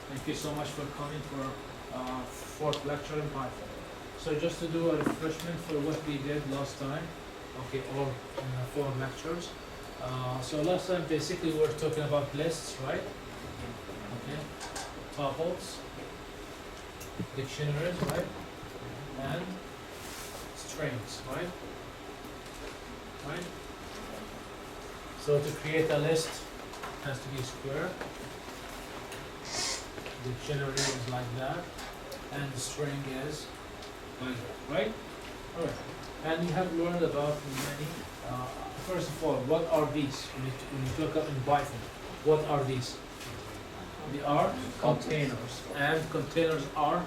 Thank you so much for coming for fourth lecture in Python. So just to do a refreshment for what we did last time, okay, or four lectures. So last time basically we were talking about lists, right? Okay, tuples, dictionaries, right? And strings, right? Right? So to create a list has to be square. Dictionary is like that, and the string is like that, right? Alright. And you have learned about many. First of all, what are these? When you look up in Python, what are these? They are containers, and containers are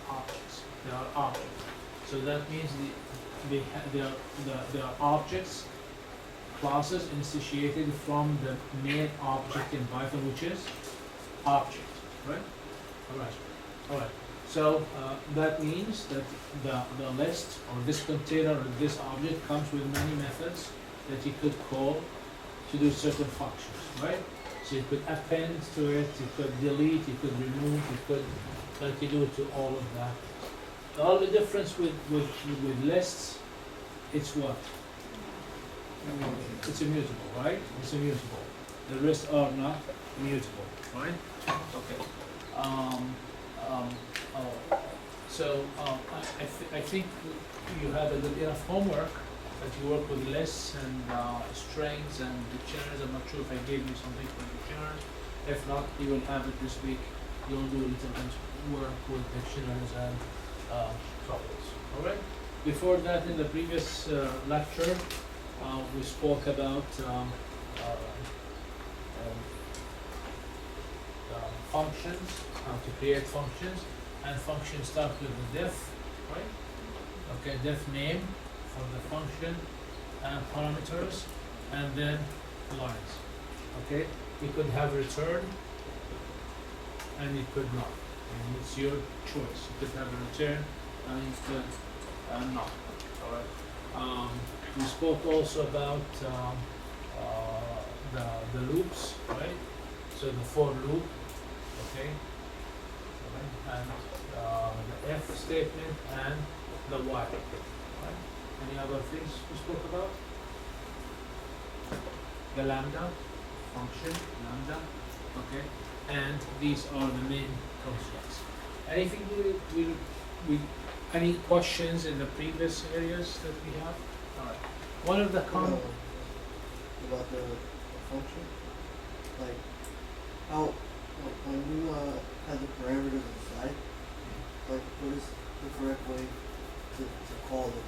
objects. They are objects. So that means they are objects, classes instantiated from the main object in Python, which is object, right? All right. So that means that the list or this container or this object comes with many methods that you could call to do certain functions, right? So you could append to it, you could delete, you could remove, you could like you do to all of that. The only difference with lists, it's what? It's immutable, right? It's immutable. The rest are not immutable, right? Okay. I think you had a good enough homework that you work with lists and strings and dictionaries. I'm not sure if I gave you something for dictionaries. If not, you will have it this week. You'll do a little bit work with dictionaries and tuples. All right. Before that, in the previous lecture, we spoke about functions, how to create functions, and functions start with the def, right? Okay, def name for the function and parameters, and then lines. Okay, you could have return, and you could not. And it's your choice. You could have a return, and you could not. All right. We spoke also about the loops, right? So the for loop, okay, and the if statement and the while, right? Any other things we spoke about? The lambda function, lambda, okay, and these are the main constructs. Anything we any questions in the previous areas that we have? All right. One of the common about the function, like how when you have the parameters inside, like what is the correct way to call it?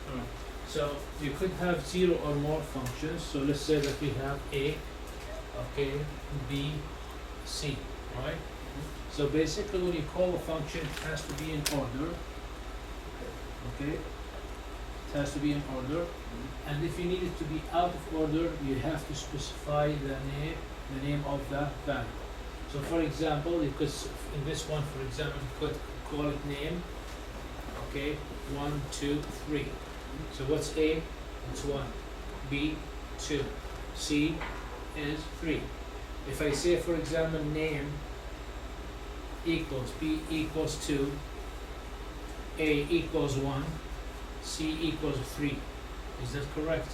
Alright. So you could have 0 or more functions. So let's say that we have A, okay, B, C, right? So basically when you call a function, it has to be in order, okay? It has to be in order. And if you need it to be out of order, you have to specify the name of the variable. So for example, you could, in this one, for example, you could call it name, okay, 1, 2, 3. So what's A? It's 1. B, 2. C is 3. If I say, for example, name equals B equals 2, A equals 1, C equals 3. Is that correct?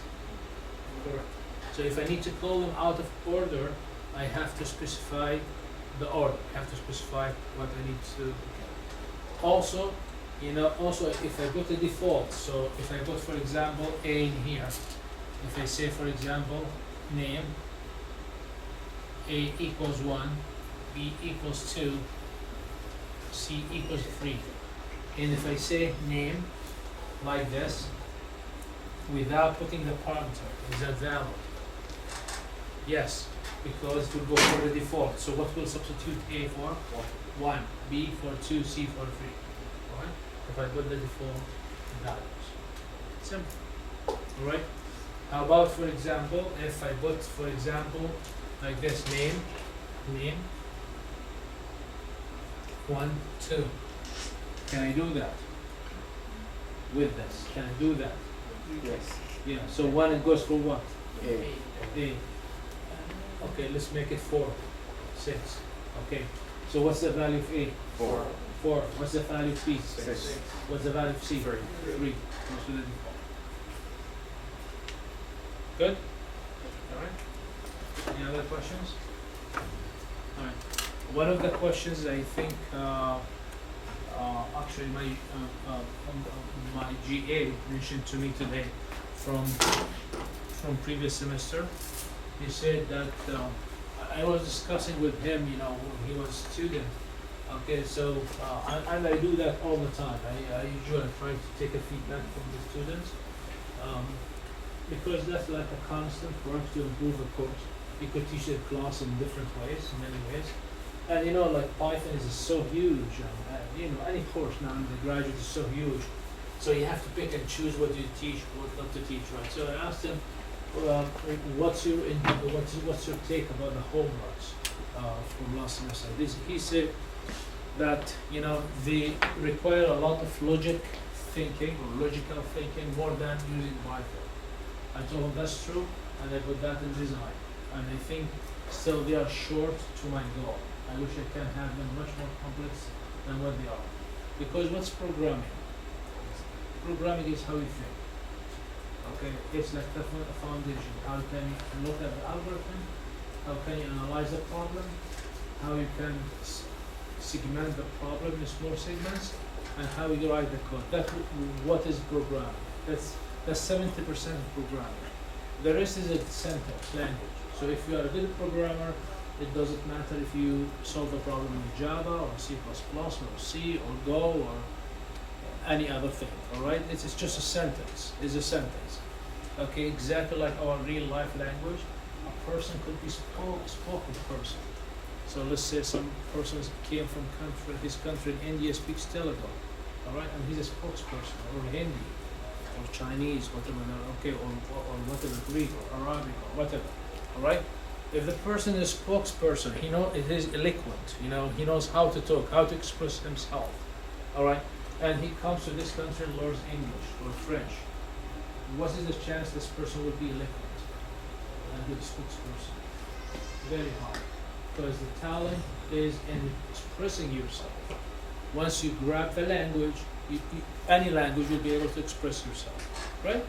Correct. So if I need to call them out of order, I have to specify the order. I have to specify what I need to. Also, also if I put a default, so if I put, for example, A in here, if I say, for example, name, A equals 1, B equals 2, C equals 3. And if I say name like this, without putting the parameter, is that valid? Yes, because it will go for the default. So what will substitute A for? 1, B for 2, C for 3. Alright? If I put the default values. Simple. Alright? How about, for example, if I put, for example, like this, name 1, 2. Can I do that? With this, can I do that? Yes. Yeah, so 1 it goes for what? A. A. Okay, let's make it 4. 6. Okay, so what's the value of A? 4. 4. What's the value of B? 6. What's the value of C? 3. 3. Those are the default. Good? Alright. Any other questions? Alright. One of the questions I think, actually my GA mentioned to me today from previous semester. He said that I was discussing with him, you know, when he was a student. Okay, so and I do that all the time. I usually try to take a feedback from the students because that's like a constant for us to improve the course. You could teach the class in different ways, in many ways. And you know, like Python is so huge. You know, any course now in the graduate is so huge. So you have to pick and choose what you teach, what not to teach, right? So I asked him, what's your take about the homeworks from last semester? He said that, you know, they require a lot of logical thinking more than using Python. I told him that's true, and I put that in design. And I think still they are short to my goal. I wish I can have them much more complex than what they are. Because what's programming? Programming is how you think. Okay, it's like the foundation. How can you look at the algorithm? How can you analyze the problem? How you can segment the problem in small segments, and how you write the code. That's what is programming. That's 70% of programming. The rest is a syntax language. So if you are a good programmer, it doesn't matter if you solve the problem in Java or C++ or C or Go or any other thing. All right, it's just a sentence. It's a sentence. Okay, exactly like our real life language. A person could be spoken person. So let's say some person came from his country in India, speaks Telugu, all right, and he's a spokesperson, or Hindi, or Chinese, whatever, okay, or whatever, Greek, or Arabic, or whatever, all right. If the person is a spokesperson, it is eloquent, he knows how to talk, how to express himself, all right, and he comes to this country and learns English or French. What is the chance this person would be eloquent and good spokesperson? Very high. Because the talent is in expressing yourself. Once you grab the language, any language, you'll be able to express yourself, right?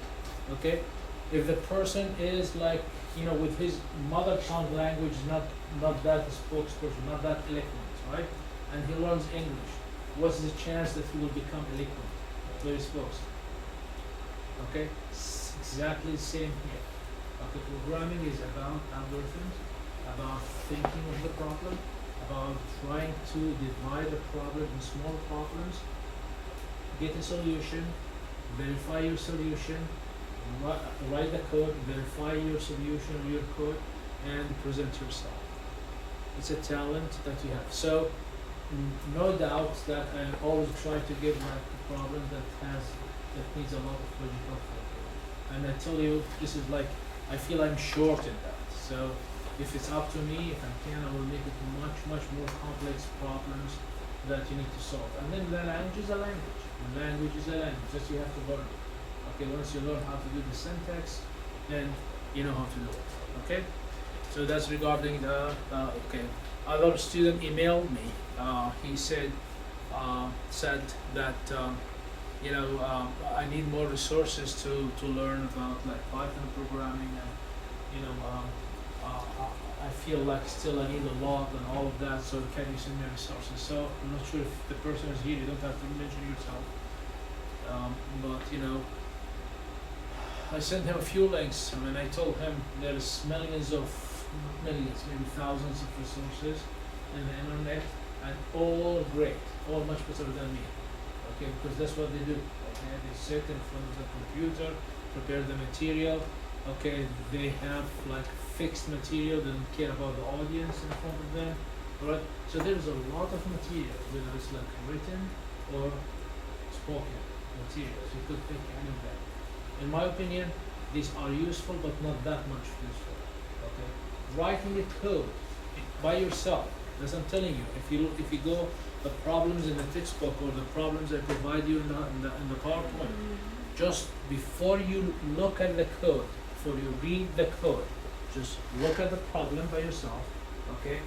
Okay. If the person is like, with his mother tongue language, not that spokesperson, not that eloquent, right? And he learns English, what's the chance that he will become eloquent, very supposed? Okay. Exactly the same here. Okay. Programming is about algorithms, about thinking of the problem, about trying to divide the problem in small problems, get a solution, verify your solution, write the code, verify your solution or your code, and present yourself. It's a talent that you have. So, no doubt that I always try to give like a problem that needs a lot of logical thinking. And I tell you, this is like, I feel I'm short in that. So, if it's up to me, if I can, I will make it much more complex problems that you need to solve. And then the language is a language. The language is a language, just you have to learn it. Okay, once you learn how to do the syntax, then you know how to do it. Okay? So that's regarding the, okay. Other student emailed me. He said that, I need more resources to learn about like Python programming and, I feel like still I need a lot and all of that, so can you send me resources? So I'm not sure if the person is here, you don't have to mention yourself. But I sent him a few links. I mean, I told him there's millions, maybe thousands of resources in the internet, and all great, all much better than me. Okay, because that's what they do. Okay, they sit in front of the computer, prepare the material. Okay, they have like fixed material, they don't care about the audience in front of them. Alright, so there's a lot of material, whether it's like written or spoken materials. You could pick any of them. In my opinion, these are useful, but not that much useful. Okay, writing a code by yourself. As I'm telling you, if you go the problems in the textbook or the problems I provide you in the PowerPoint, just before you look at the code, before you read the code, just look at the problem by yourself, okay?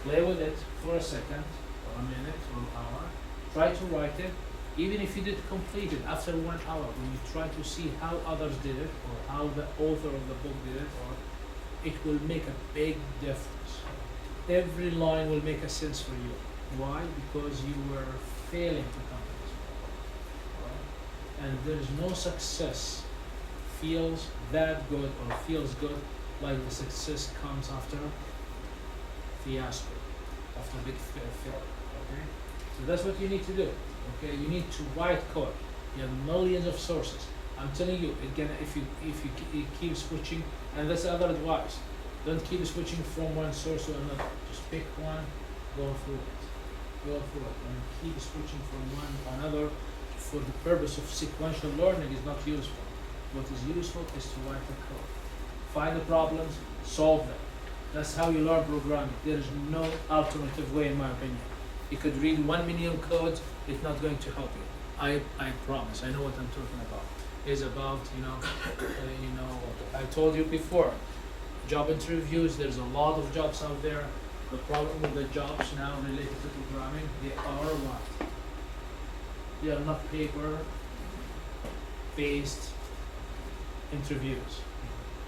play with it for a second, or a minute, or an hour, try to write it, even if you did complete it after 1 hour, when you try to see how others did it, or how the author of the book did it, or it will make a big difference. Every line will make a sense for you. Why? Because you were failing to come to this point. Right? And there is no success feels that good or feels good like the success comes after fiasco, after big failure. Okay? So that's what you need to do. Okay? You need to write code. You have millions of sources. I'm telling you, again, if you keep switching, and that's other advice. Don't keep switching from one source to another. Just pick one, go through it. Go through it, and keep switching from one to another for the purpose of sequential learning is not useful. What is useful is to write the code. Find the problems, solve them. That's how you learn programming. There is no alternative way, in my opinion. You could read 1 million codes, it's not going to help you. I promise. I know what I'm talking about. It's about, I told you before, job interviews, there's a lot of jobs out there. The problem with the jobs now related to programming, they are what? They are not paper-based interviews.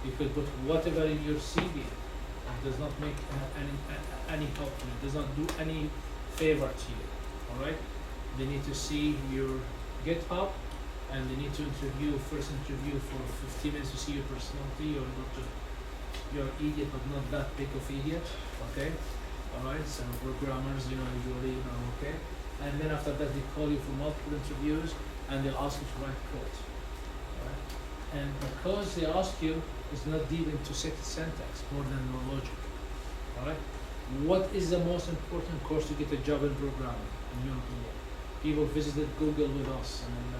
You could put whatever in your CV. It does not make any help to you. It does not do any favor to you. All right? They need to see your GitHub, and they need to first interview for 15 minutes to see your personality. You're not just you're an idiot, but not that big of idiot. Okay? All right. So programmers, usually, okay. And then after that, they call you for multiple interviews, and they'll ask you to write code. All right? And the codes they ask you is not deep into syntax more than the logic. All right. What is the most important course to get a job in programming, in your opinion? People visited Google with us, and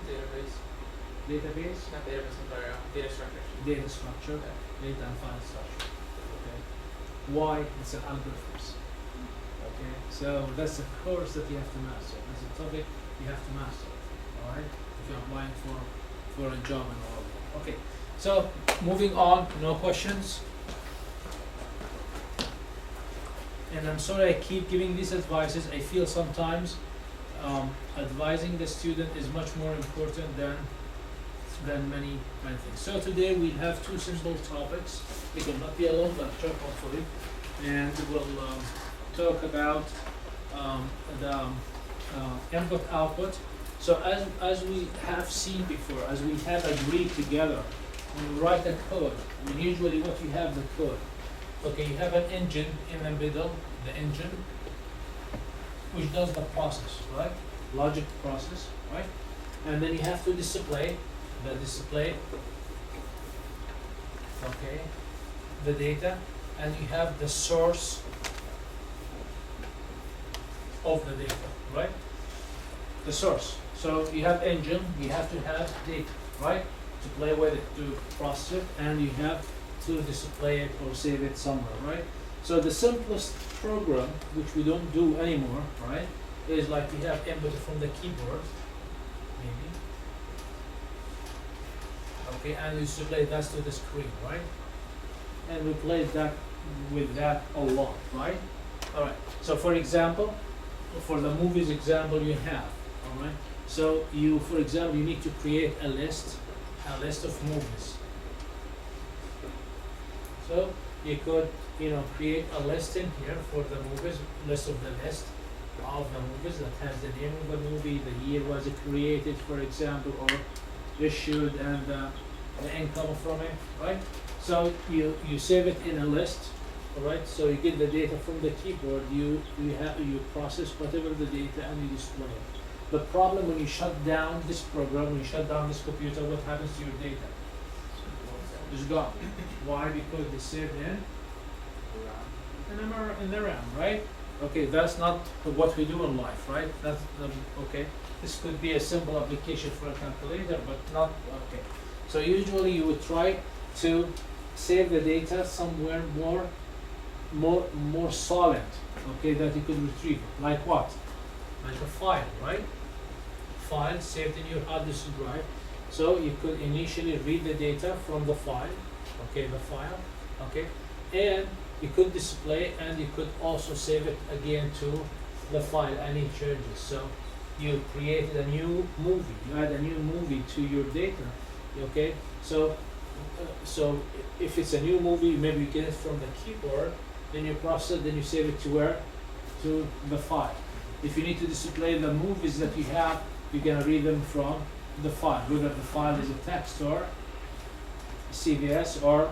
Database. database, Not database, but data structure. data structure, data and file structure. Okay. Why? It's an algorithms. Okay. So that's a course that you have to master. That's a topic you have to master. All right. If you're applying for a job and all of that. Okay. So moving on. No questions. And I'm sorry I keep giving these advices. I feel sometimes advising the student is much more important than many things. So today we have two simple topics. It will not be a long lecture, hopefully, and we'll talk about the input-output. So as we have seen before, as we have agreed together, when we write a code, usually what you have the code. Okay, you have an engine in the middle, the engine, which does the process, right? Logic process, right? And then you have to display, okay, the data, and you have the source of the data, right? The source. So you have engine, you have to have data, right? To play with it, to process it, and you have to display it or save it somewhere, right? So the simplest program, which we don't do anymore, right, is like we have input from the keyboard, maybe. Okay, and we display that to the screen, right? And we play that with that a lot, right? All right. So for example, for the movies example you have, all right. So you, for example, you need to create a list of movies. So you could, create a list in here for the movies, list of the movies that has the name of the movie, the year was it created, for example, or issued, and the income from it, right? So you save it in a list, all right? So you get the data from the keyboard, you process whatever the data and you display it. The problem when you shut down this program, when you shut down this computer, what happens to your data? It's gone. Why? Because they saved in the RAM, right? Okay, that's not what we do in life, right? That's okay. This could be a simple application for a calculator, but not okay. So usually you would try to save the data somewhere more solid, okay, that you could retrieve. Like what? Like a file, right? File saved in your hard disk drive. So you could initially read the data from the file, okay, and you could display and you could also save it again to the file, any changes. So you created a new movie, you add a new movie to your data, okay? So if it's a new movie, maybe you get it from the keyboard, then you process it, then you save it to where? To the file. If you need to display the movies that you have, you're gonna read them from the file, whether the file is a text or CVS or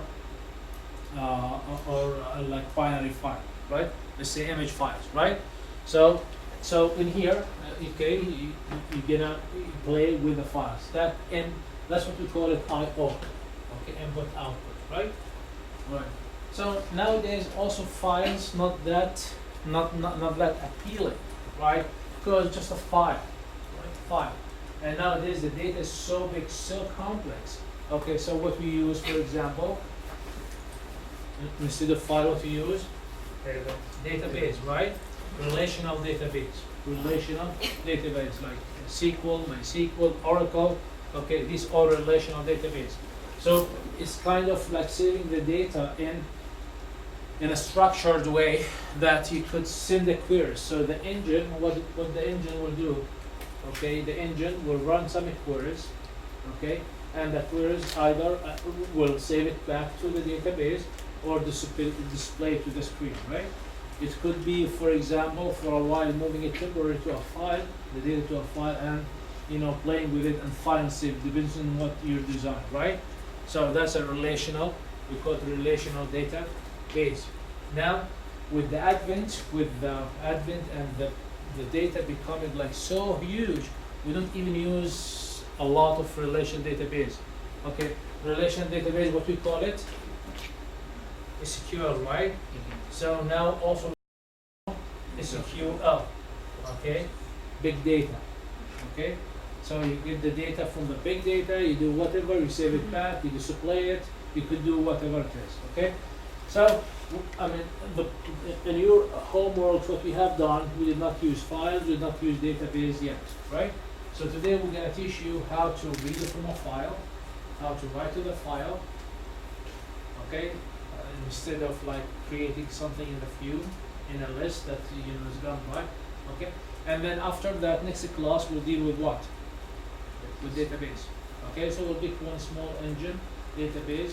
like binary file, right? Let's say image files, right? So in here, okay, you're gonna play with the files. That's what we call it I/O, okay, input output, right? Right. So nowadays also files not that appealing, right? Because just a file, right? File. And nowadays the data is so big, so complex. Okay, so what we use, for example, instead of file, what we use? Database, right? Relational database. Relational database like SQL, MySQL, Oracle. Okay, these are relational database. So it's kind of like saving the data in a structured way that you could send the queries. So the engine, what the engine will do, okay, the engine will run some queries, okay, and the queries either will save it back to the database or display to the screen, right? It could be, for example, for a while moving it temporarily to a file, the data to a file, and playing with it and file save, depends on what your design, right? So that's a relational, we call it relational database. Now, with the advent and the data becoming like so huge, we don't even use a lot of relational database. Okay, relational database, what we call it? SQL, right? So now also SQL, okay? Big data, okay? So you get the data from the big data, you do whatever, you save it back, you display it, you could do whatever it is, okay? So, I mean, in your homework, what we have done, we did not use files, we did not use database yet, right? So today we're gonna teach you how to read it from a file, how to write to the file, okay? Instead of like creating something in the view, in a list that is gone by, okay? And then after that, next class we'll deal with what? With database, okay? So we'll pick one small engine, database,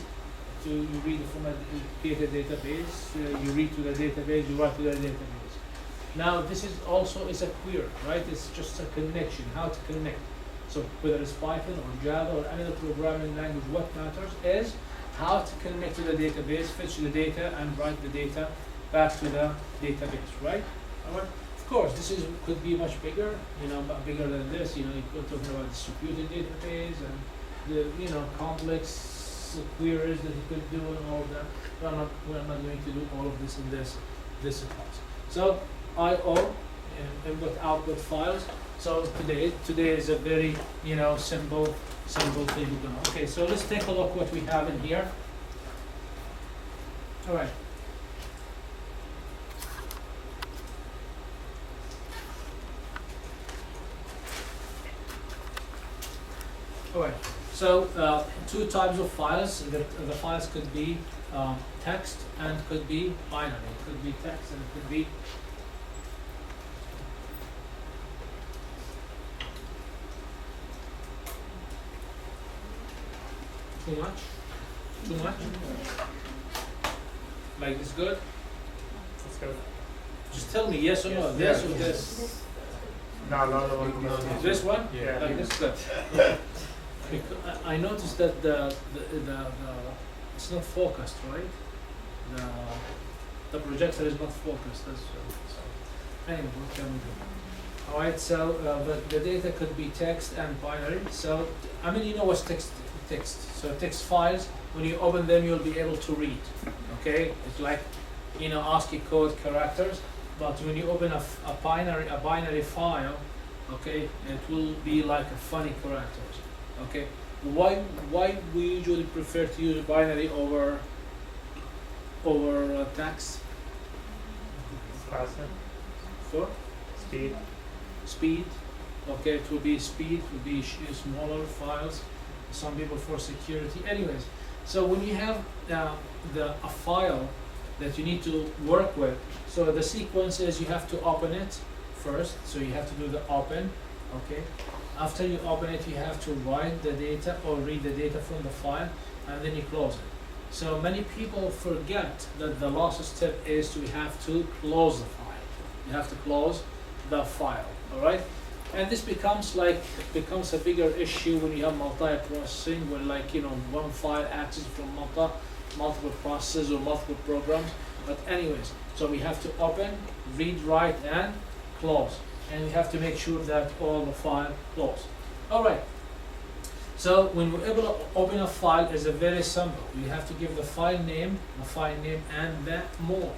to you read from a create database, you read to the database, you write to the database. Now this is also a query, right? It's just a connection, how to connect. So whether it's Python or Java or any other programming language, what matters is how to connect to the database, fetch the data, and write the data back to the database, right? All right. Of course, this could be much bigger, bigger than this. You could talk about distributed database and the complex queries that you could do and all of that. We're not going to do all of this in this class. So I/O, input output files. So today is a very simple thing we're doing. Okay, so let's take a look what we have in here. All right. All right. So two types of files. The files could be text and could be binary. It could be text and it could be too much? Too much? Like this good? Let's go. Just tell me yes or no. This or this? No. This one? Yeah. Like this good. I noticed that the it's not focused, right? The projector is not focused. That's so. Anyway, what can we do? All right. So the data could be text and binary. So I mean, what's text? So text files, when you open them, you'll be able to read. Okay, it's like ASCII code characters. But when you open a binary file, okay, it will be like a funny characters. Okay, why we usually prefer to use binary over text? Faster. For speed. Okay, it will be speed. It will be smaller files. Some people for security. Anyways, so when you have a file, that you need to work with. So the sequence is you have to open it first, so you have to do the open, okay? After you open it, you have to write the data or read the data from the file, and then you close it. So many people forget that the last step is we have to close the file. You have to close the file, all right? And this becomes a bigger issue when you have multi-processing, when one file access from multiple processes or multiple programs. But anyways, so we have to open, read, write, and close. And we have to make sure that all the file close. All right. So when we're able to open a file, is a very simple. You have to give the file name, and the mode,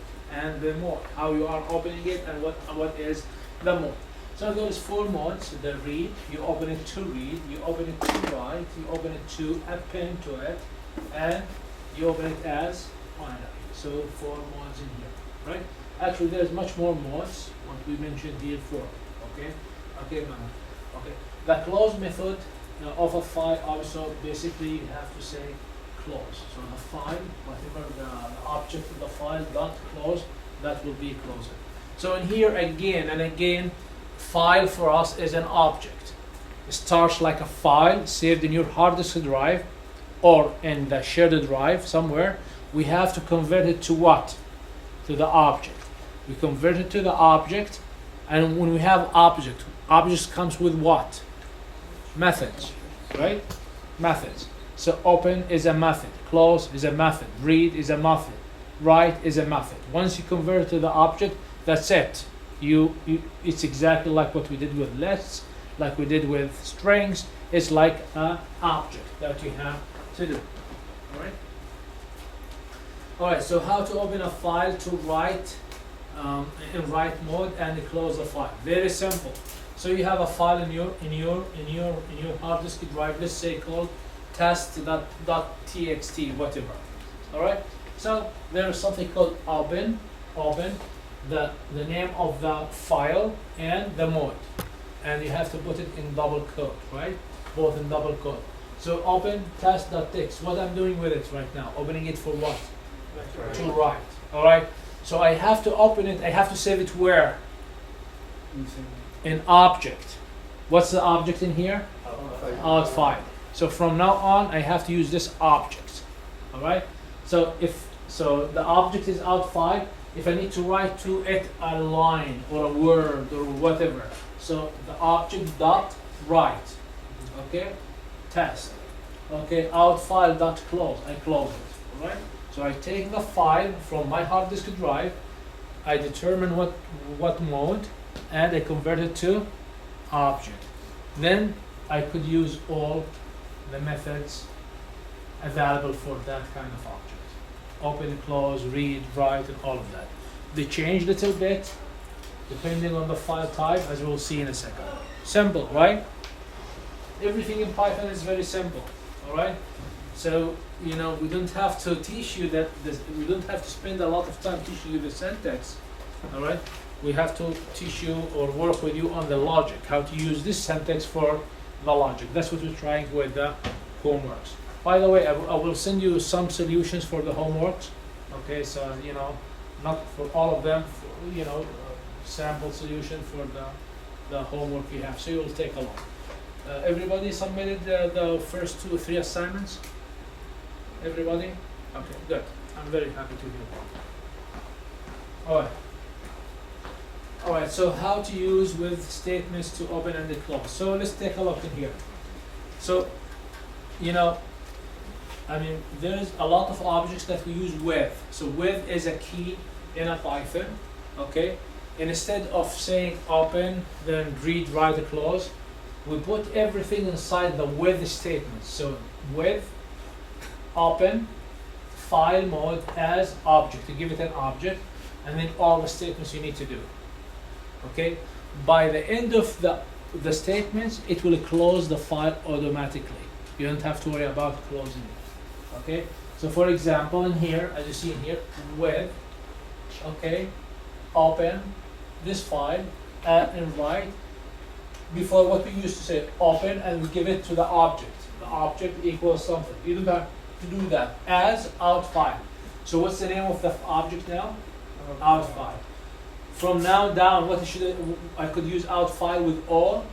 how you are opening it, and what is the mode. So there is 4 modes. The read, you open it to read, you open it to write, you open it to append to it, and you open it as binary. So 4 modes in here, right? Actually, there's much more modes. What we mentioned here 4. Okay, man. Okay. The close method of a file also basically you have to say close. So the file, whatever the object of the file dot close, that will be closed. So in here again and again, file for us is an object. It starts like a file saved in your hard disk drive or in the shared drive somewhere. We have to convert it to what? To the object. We convert it to the object, and when we have objects comes with what? Methods, right? Methods. So open is a method, close is a method, read is a method, write is a method. Once you convert it to the object, that's it. It's exactly like what we did with lists, like we did with strings. It's like an object that you have to do. All right. All right. So how to open a file to write in write mode and close the file? Very simple. So you have a file in your hard disk drive. Let's say called test.txt, whatever. All right. So there is something called open. The name of the file and the mode, and you have to put it in double quote, right? Both in double quote. So open test.txt. What I'm doing with it right now, opening it for what? To write. All right. So I have to open it. I have to save it where? In object. What's the object in here? Out file. So from now on, I have to use this object. All right. So the object is out file. If I need to write to it a line or a word or whatever, so the object dot write, okay, test, okay, out file dot close, I close it, all right? So I take the file from my hard disk drive, I determine what mode, and I convert it to object. Then I could use all the methods available for that kind of object. Open, close, read, write, and all of that. They change a little bit depending on the file type, as we'll see in a second. Simple, right? Everything in Python is very simple, all right? So, we don't have to teach you we don't have to spend a lot of time teaching you the syntax, all right? We have to teach you or work with you on the logic, how to use this syntax for the logic. That's what we're trying with the homeworks. By the way, I will send you some solutions for the homeworks. Okay, so not for all of them. Sample solution for the homework you have. So you will take a look. Everybody submitted the first 2 or 3 assignments. Everybody? Okay, good. I'm very happy to hear that. All right. All right. So how to use with statements to open and close. So let's take a look in here. So, there's a lot of objects that we use with. So with is a key in a Python, okay? And instead of saying open, then read, write, close, we put everything inside the with statement. So with, open, file mode as object, to give it an object, and then all the statements you need to do, okay? By the end of the statements, it will close the file automatically. You don't have to worry about closing it. Okay, so for example, in here, as you see in here, with, okay, open this file and write. Before, what we used to say, open, and we give it to the object. The object equals something. You don't have to do that as out file. So what's the name of the object now? Out file. From now down, what should I could use out file with all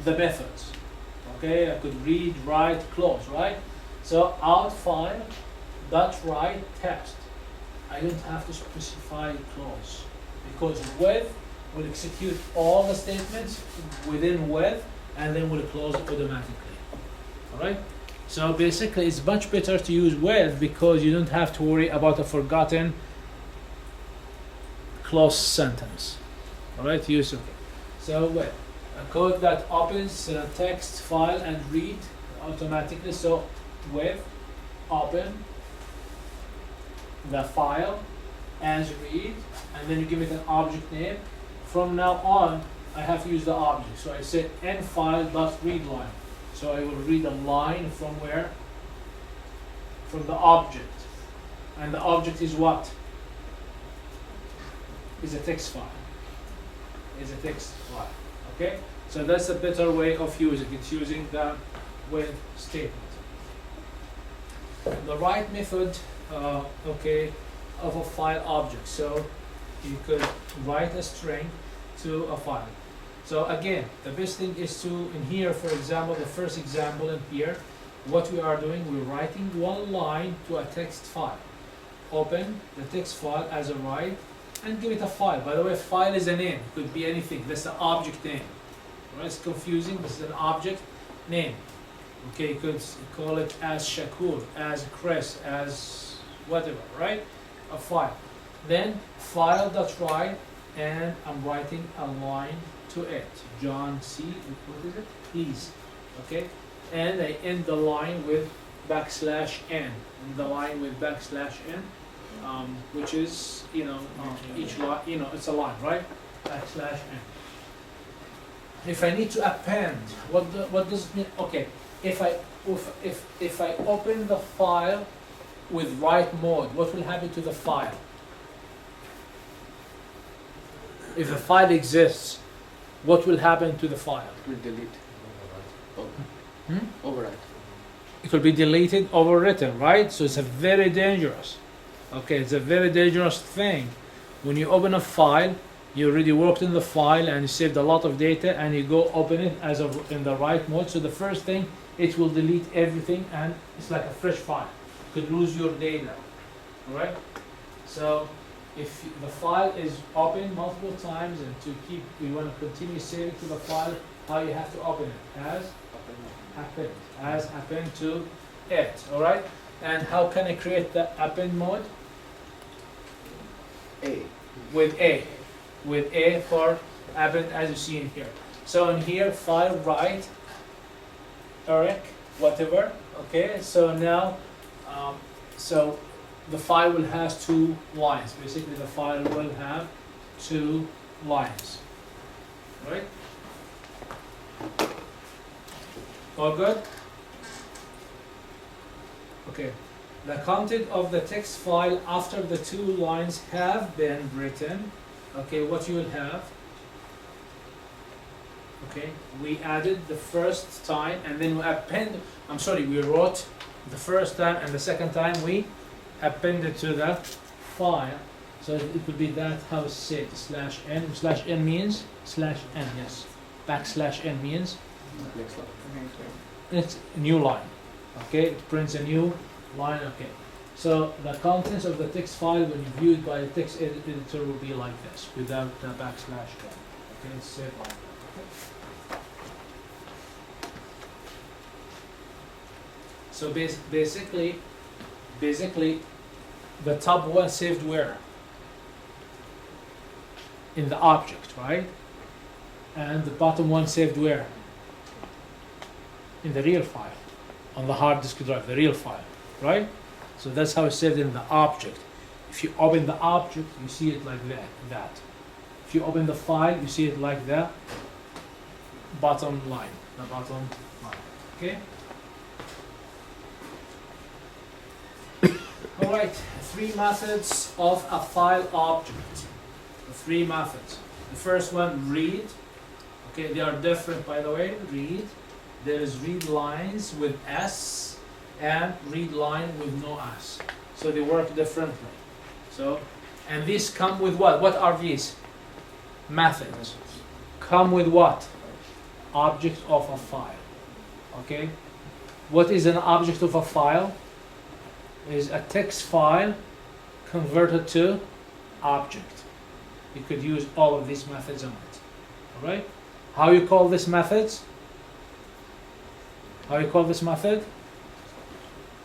the methods. Okay, I could read, write, close, right? So out file dot write text. I don't have to specify close because with will execute all the statements within with and then will close automatically. All right. So basically, it's much better to use with because you don't have to worry about a forgotten close sentence. All right, use okay. So with a code that opens a text file and read automatically. So with open the file as read, and then you give it an object name. From now on, I have to use the object. So I said end file dot read line. So I will read a line from where? From the object. And the object is what? Is a text file. Is a text file. Okay? So that's a better way of using it. It's using the with statement. The write method, okay, of a file object. So you could write a string to a file. So again, the best thing is to, in here, for example, the first example in here, what we are doing, we're writing one line to a text file. Open the text file as a write and give it a file. By the way, file is a name, it could be anything. That's the object name. Right? It's confusing. This is an object name. Okay, you could call it as Shakur, as Chris, as whatever, right? A file. Then file.write, and I'm writing a line to it. John C. What is it? Please. Okay, and I end the line with backslash n. And the line with backslash n, which is each line. It's a line, right? Backslash n. If I need to append, what does it mean? Okay, if I open the file with write mode, what will happen to the file? If the file exists, what will happen to the file? It will delete. Overwrite. It will be deleted, overwritten, right? So it's a very dangerous. Okay, it's a very dangerous thing. When you open a file, you already worked in the file and you saved a lot of data, and you go open it as in the write mode. So the first thing, it will delete everything, and it's like a fresh file. You could lose your data. All right? So if the file is open multiple times, and you want to continue saving to the file, how you have to open it? As append to it. All right? And how can I create the append mode? A. With A for append, as you see in here. So in here, file write, Eric, whatever. Okay, so now, so the file will have 2 lines. Basically, the file will have 2 lines. Right? All good? Okay. The content of the text file after the 2 lines have been written. Okay, what you will have. Okay, we added the first time and then we wrote the first time and the second time we appended to the file. So it would be that how it's saved, /n. /n means /n, yes. \n means Next line. it's a new line. Okay, it prints a new line. Okay. So the contents of the text file when viewed by the text editor will be like this, without the \n. Okay, it's saved like that. So basically, the top one saved where? In the object, right? And the bottom one saved where? In the real file, on the hard disk drive, the real file, right? So that's how it's saved in the object. If you open the object, you see it like that. If you open the file, you see it like that. Bottom line, the bottom line. Okay. All right. 3 methods of a file object. The 3 methods. The first one, read. Okay, they are different, by the way. Read. There is read lines with S and read line with no S. So they work differently. So, and these come with what? What are these? Methods. Come with what? Object of a file. Okay? What is an object of a file? Is a text file converted to object. You could use all of these methods on it. Alright? How you call this methods? How you call this method?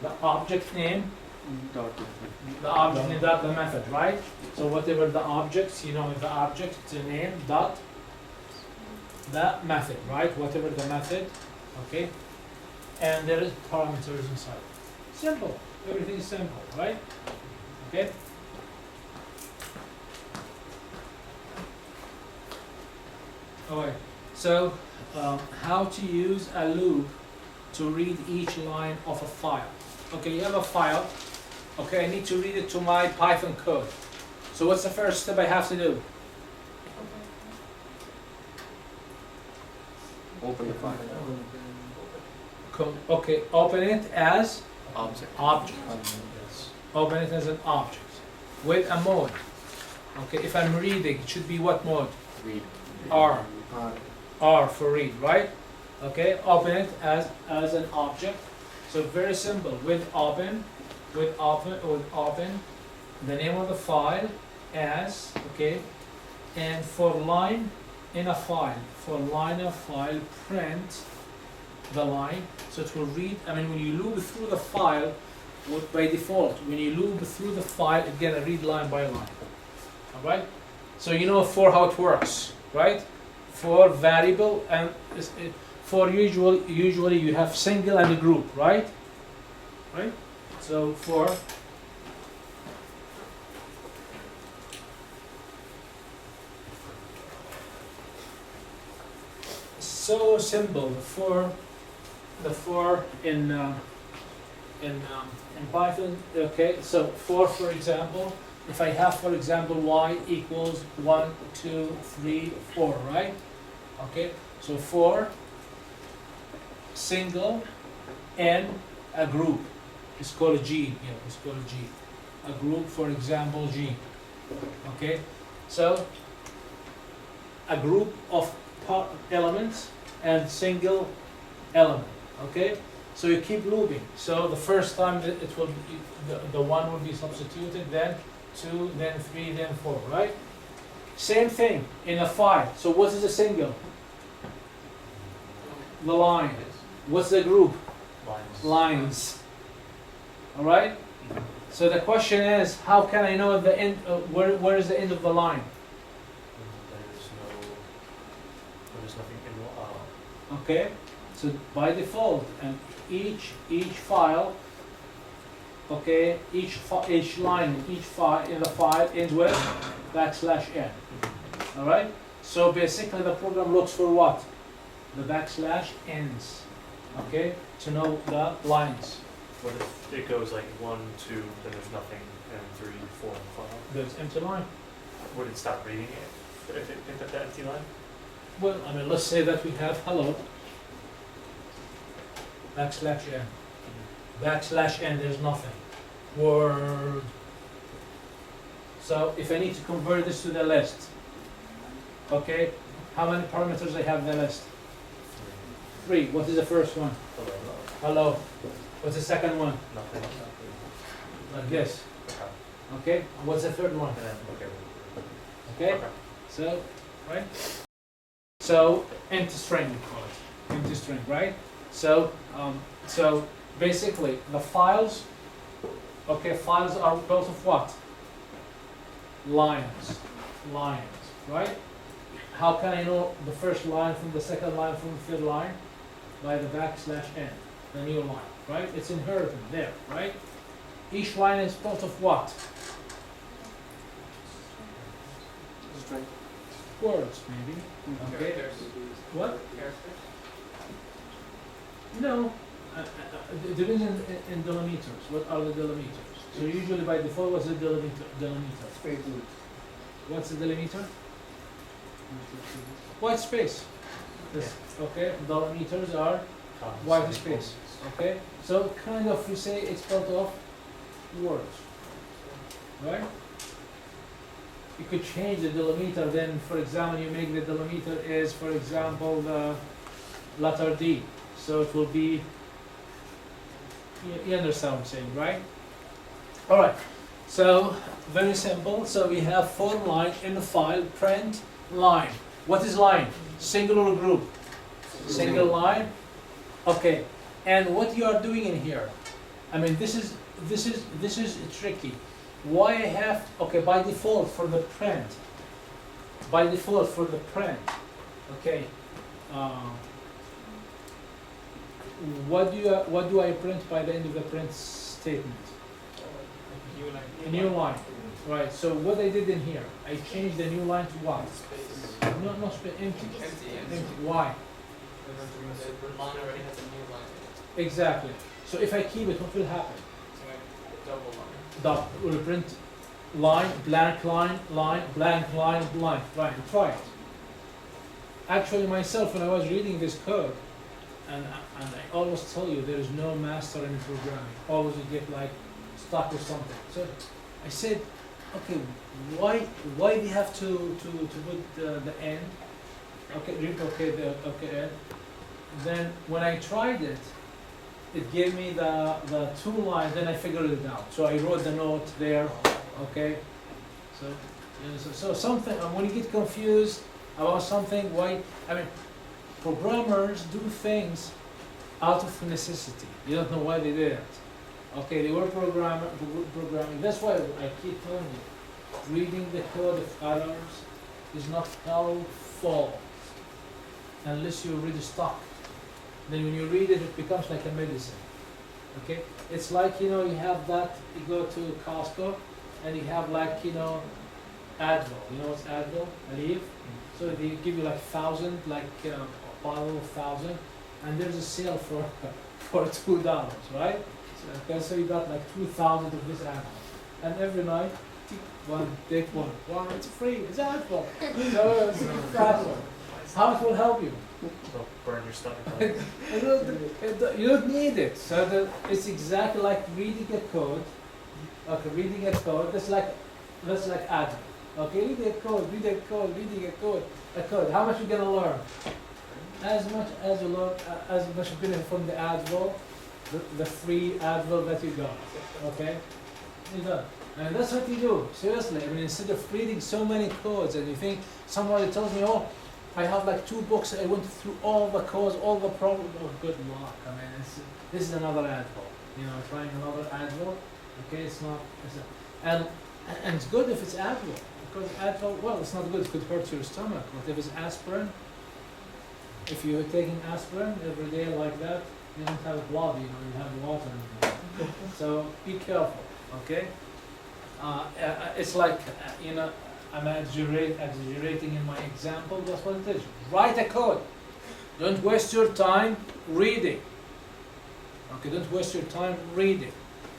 The object name, the object name dot the method, right? So whatever the objects, you know, the object, the name dot the method, right? Whatever the method, okay? And there is parameters inside. Simple. Everything is simple, right? Okay? Alright, so how to use a loop to read each line of a file. Okay, you have a file. Okay, I need to read it to my Python code. So what's the first step I have to do? Open the file. Okay, open it as Object. object. Open it as an object with a mode. Okay, if I'm reading, it should be what mode? Read. R. R for read, right? Okay, open it as an object. So very simple. With open, the name of the file as, okay, and for line in a file, print the line. So it will read. I mean, when you loop through the file, by default, when you loop through the file, it's gonna read line by line. All right. So you know for how it works, right? For variable and for usually you have single and a group, right? Right? So for so simple the for in Python. Okay, so for example, if I have, for example, y equals 1, 2, 3, 4, right? Okay, so for single and a group, it's called a G. Yeah, it's called a G. A group, for example, G. Okay, so a group of elements and single element. Okay, so you keep looping. So the first time it will be, the 1 will be substituted, then 2, then 3, then 4, right? Same thing in a file. So what is a single? The line. What's the group? Lines. All right. So the question is, how can I know the end? Where is the end of the line? There's nothing in Okay. So by default, and each file, okay, each line in each file in the file ends with \n. All right. So basically, the program looks for what? The \ns. Okay, to know the lines. What if it goes like 1, 2, then there's nothing, and 3, 4, and 5? There's empty line. Would it stop reading it if it picked up that empty line? Well, I mean, let's say that we have hello \n. \n, there's nothing. Word. So if I need to convert this to the list, okay, how many parameters I have in the list? 3. What is the first one? Hello. What's the second one? Nothing. Like this. Okay. Okay. And what's the third one? And then, Okay. Okay. So, right? So, empty string we call it. Empty string, right? So, so basically the files, okay, files are built of what? Lines, right? How can I know the first line from the second line from the third line? By the \n, the new line, right? It's inherited there, right? Each line is built of what? String. Words, maybe. Okay. What? No. There is in delimiters. What are the delimiters? So usually by default, what's the delimiter? Space loop. What's the delimiter? White space. This, okay. Delimiters are white space. Okay. So kind of we say it's built of words. right? You could change the delimiter, then for example, you make the delimiter is, for example, the letter D. So it will be, you understand what I'm saying, right? All right, so very simple. So we have form line in the file, print line. What is line? Singular or group? Single line. Okay, and what you are doing in here, I mean, this is tricky. Why I have, okay, by default for the print, okay, what do I print by the end of the print statement? A new line, right? So what I did in here, I changed the new line to what? No space, empty. Why? The line already has a new line. Exactly. So if I keep it, what will happen? So like double line. Dot will print line, blank line, line, blank line, blank. Right, try it. Actually, myself, when I was reading this code, and I always tell you there is no master in programming. Always you get like stuck with something. So I said, okay, why we have to put the end? Okay, okay end. Then when I tried it, it gave me the two lines. Then I figured it out. So I wrote the note there. Okay, so so something. When you get confused about something, why? I mean, programmers do things out of necessity. You don't know why they did it. Okay, they were programming. That's why I keep telling you, reading the code of others is not helpful unless you're really stuck. Then when you read it, it becomes like a medicine. Okay, it's like, you know, you have that. You go to Costco and you have like, you know, Advil. You know what's Advil? Aleve. So they give you like 1,000, like a bottle of 1,000, and there's a sale for $2, right? Okay, so you got like 2,000 of this Advil, and every night take one. Wow, it's free. It's Advil. So it's Advil. How it will help you? It'll burn your stomach. You don't need it. So it's exactly like reading a code. Okay, reading a code. That's like Advil. Okay, reading a code. How much you gonna learn? As much as you learn, as much you benefit from the Advil, the free Advil that you got. Okay, you got. And that's what you do. Seriously, I mean, instead of reading so many codes, and you think somebody tells me, oh, I have like 2 books. I went through all the codes, all the problems. Oh, good luck. I mean, this is another Advil. You know, trying another Advil. Okay, it's not. And it's good if it's Advil, because Advil. Well, it's not good. It could hurt your stomach. But if it's aspirin, if you're taking aspirin every day like that, you don't have blood. You know, you have water in there. So be careful. Okay. It's like you know. I'm exaggerating in my example. That's what it is. Write a code. Don't waste your time reading. Okay, don't waste your time reading.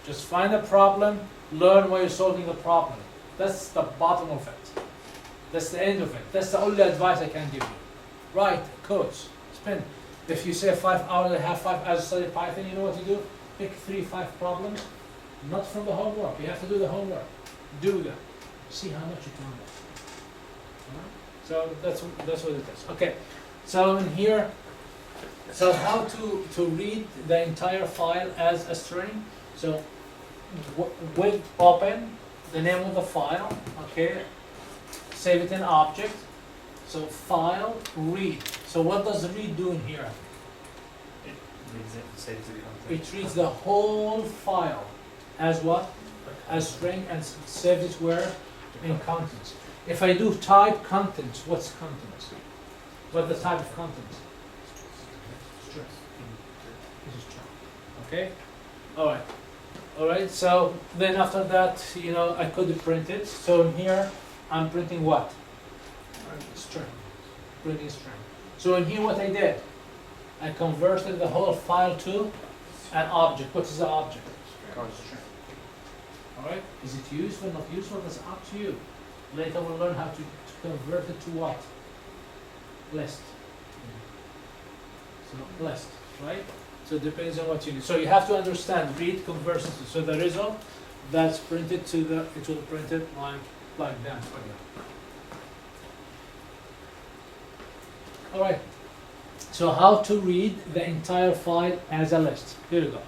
Just find a problem, learn why you're solving the problem. That's the bottom of it. That's the end of it. That's the only advice I can give you. Write codes. Spend. If you say 5 hours, I have 5 hours to study Python, you know what you do? Pick 3-5 problems, not from the homework. You have to do the homework. Do that. See how much you can learn. So that's what it is. Okay. So in here, so how to read the entire file as a string? So we'll open the name of the file. Okay. Save it in object. So file read. So what does read do in here? Saves the content. It reads the whole file as what? As string, and saves it where? In contents. If I do type contents, what's contents? What's the type of contents? String. This is string. Okay? Alright. Alright, so then after that, you know, I could print it. So in here, I'm printing what? String. Printing string. So in here what I did, I converted the whole file to an object. What is the object? String. Alright? Is it useful, not useful? That's up to you. Later we'll learn how to convert it to what? List. So list, right? So it depends on what you need. So you have to understand, read conversions. So the result, that's printed to the, it will print it like that for you. Alright, so how to read the entire file as a list. Here you go,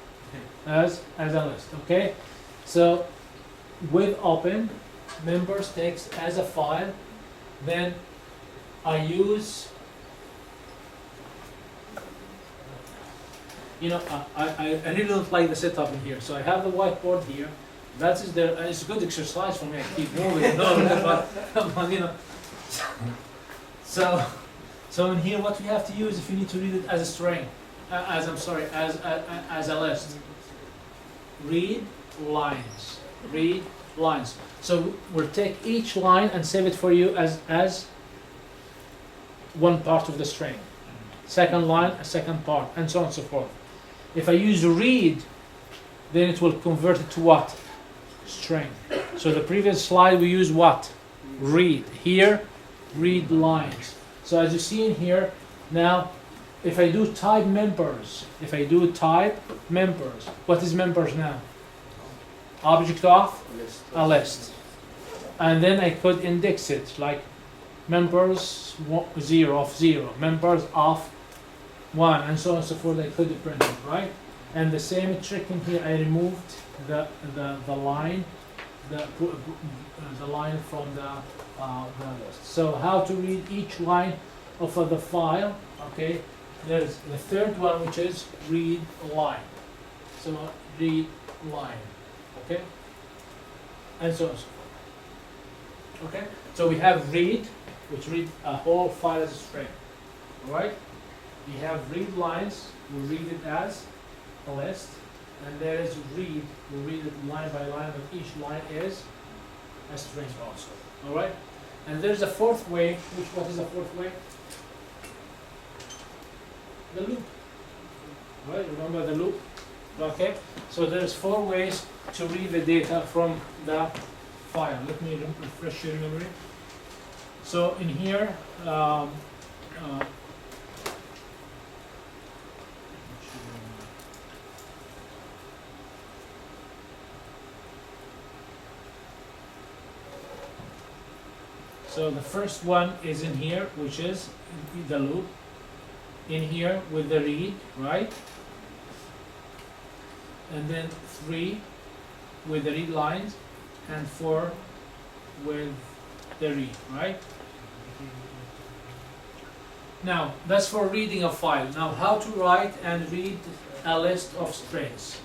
as a list, okay? So with open, members text as a file, then I use, you know, I really don't like the setup in here. So I have the whiteboard here. That is there. It's a good exercise for me. I keep moving, but you know. So in here, what we have to use if you need to read it as a string, as a list. Read lines. Read lines. So we'll take each line and save it for you as one part of the string. Second line, a second part, and so on and so forth. If I use read, then it will convert it to what? String. So the previous slide we used what? Read. Here, read lines. So as you see in here, now if I do type members, what is members now? Object of a list. And then I could index it like members 0 of 0, members of 1, and so on and so forth. I could print it, right? And the same trick in here, I removed the line, the line from the list. So how to read each line of the file? Okay, there's the third one, which is read line. So read line, okay, and so on and so forth. Okay, so we have read, which read a whole file as a string. All right, we have read lines. We read it as a list, and there is read. We read it line by line, but each line is a string also. All right, and there's a fourth way. What is the fourth way? The loop. All right, remember the loop? Okay, so there's 4 ways to read the data from the file. Let me refresh your memory. So in here, so the first one is in here, which is the loop. In here with the read, right? And then 3 with the read lines, and 4 with the read, right? Now, that's for reading a file. Now, how to write and read a list of strings.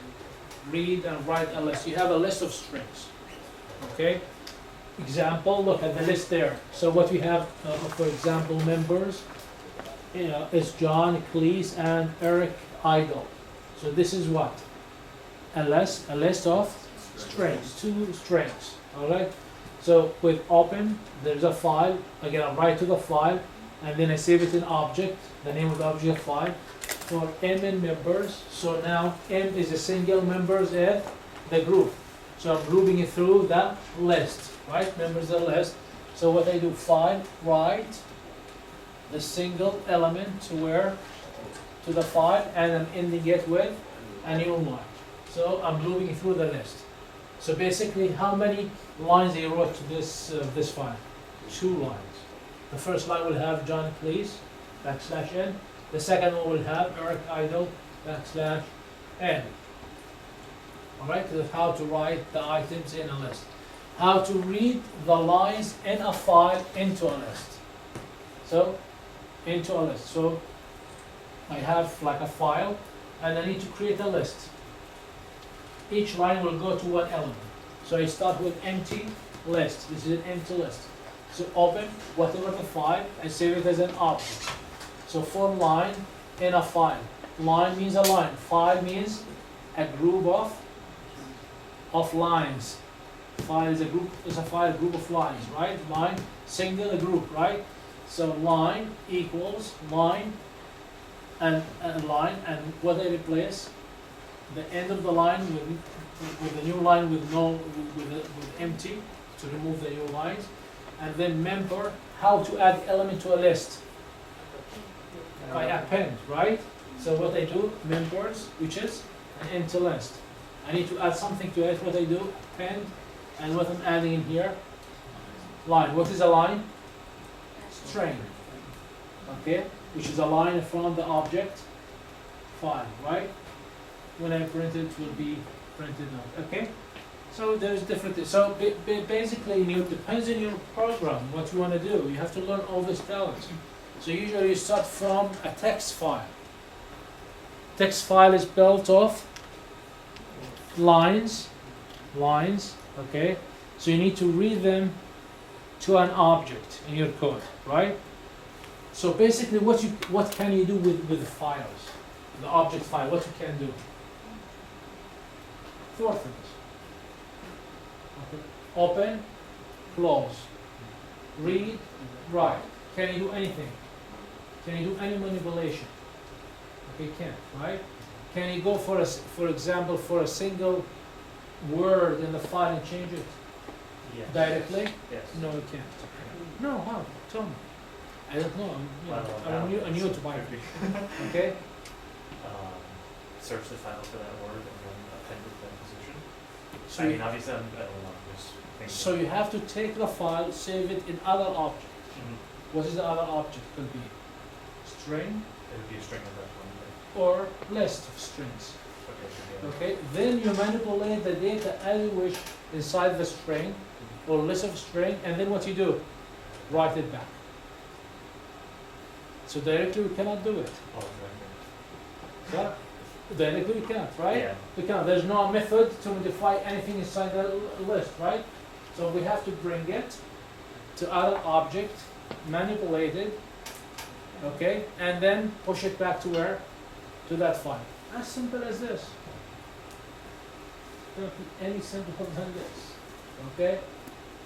Read and write a list. You have a list of strings, okay? Example, look at the list there. So what we have, for example, members, is John Cleese and Eric Idle. So this is what? A list of strings, 2 strings, all right? So with open, there's a file. Again, I write to the file, and then I save it in object, the name of the object file, for M and members. So now M is a single, members in the group. So I'm grouping it through the list, right? Members of the list. So what I do, file, write the single element to the file, and I'm ending it with a new line. So I'm moving it through the list. So basically, how many lines I wrote to this file? 2 lines. The first line will have John Cleese, \n. The second one will have Eric Idle, \n. All right, that's how to write the items in a list. How to read the lines in a file into a list. So, into a list. So, I have like a file, and I need to create a list. Each line will go to one element. So I start with empty list. This is an empty list. So open whatever the file and save it as an object. So for line in a file. Line means a line. File means a group of lines. File is a group, is a file group of lines, right? Line, single, a group, right? So line equals line and line, and what I replace, the end of the line with a new line with empty to remove the new lines, and then member, how to add element to a list by append, right? So what I do, members, which is an empty list. I need to add something to it. What I do, append, and what I'm adding in here, line. What is a line? String. Okay, which is a line from the object file, right? When I print it, will be printed out. Okay, so there's different. So basically, depends on your program what you want to do. You have to learn all these talents. So usually you start from a text file. Text file is built of lines, okay? So you need to read them to an object in your code, right? So basically what can you do with the files, the object file, what you can do? 4 things. Okay. Open, close, read, write. Can you do anything? Can you do any manipulation? Okay, can't, right? Can you go for example, for a single word in the file and change it Yes. directly? Yes. No, you can't. No, how? Tell me. I don't know. I'm new to Python. Okay? Search the file for that word and then append it to that position. So I you, mean, obviously, I don't know, I'm just thinking. so you have to take the file, save it in other object. Mhm. What is the other object? Could be string It would be a string of that one, or list of strings. but, okay, so yeah. Okay? Then you manipulate the data as you wish inside the string or list of string, and then what you do? Write it back. So directly we cannot do it. Oh, okay. Yeah? Directly we cannot, right? Yeah. We cannot. There's no method to modify anything inside the list, right? So we have to bring it to other object, manipulate it, okay, and then push it back to where? To that file. As simple as this. Don't be any simpler than this. Okay?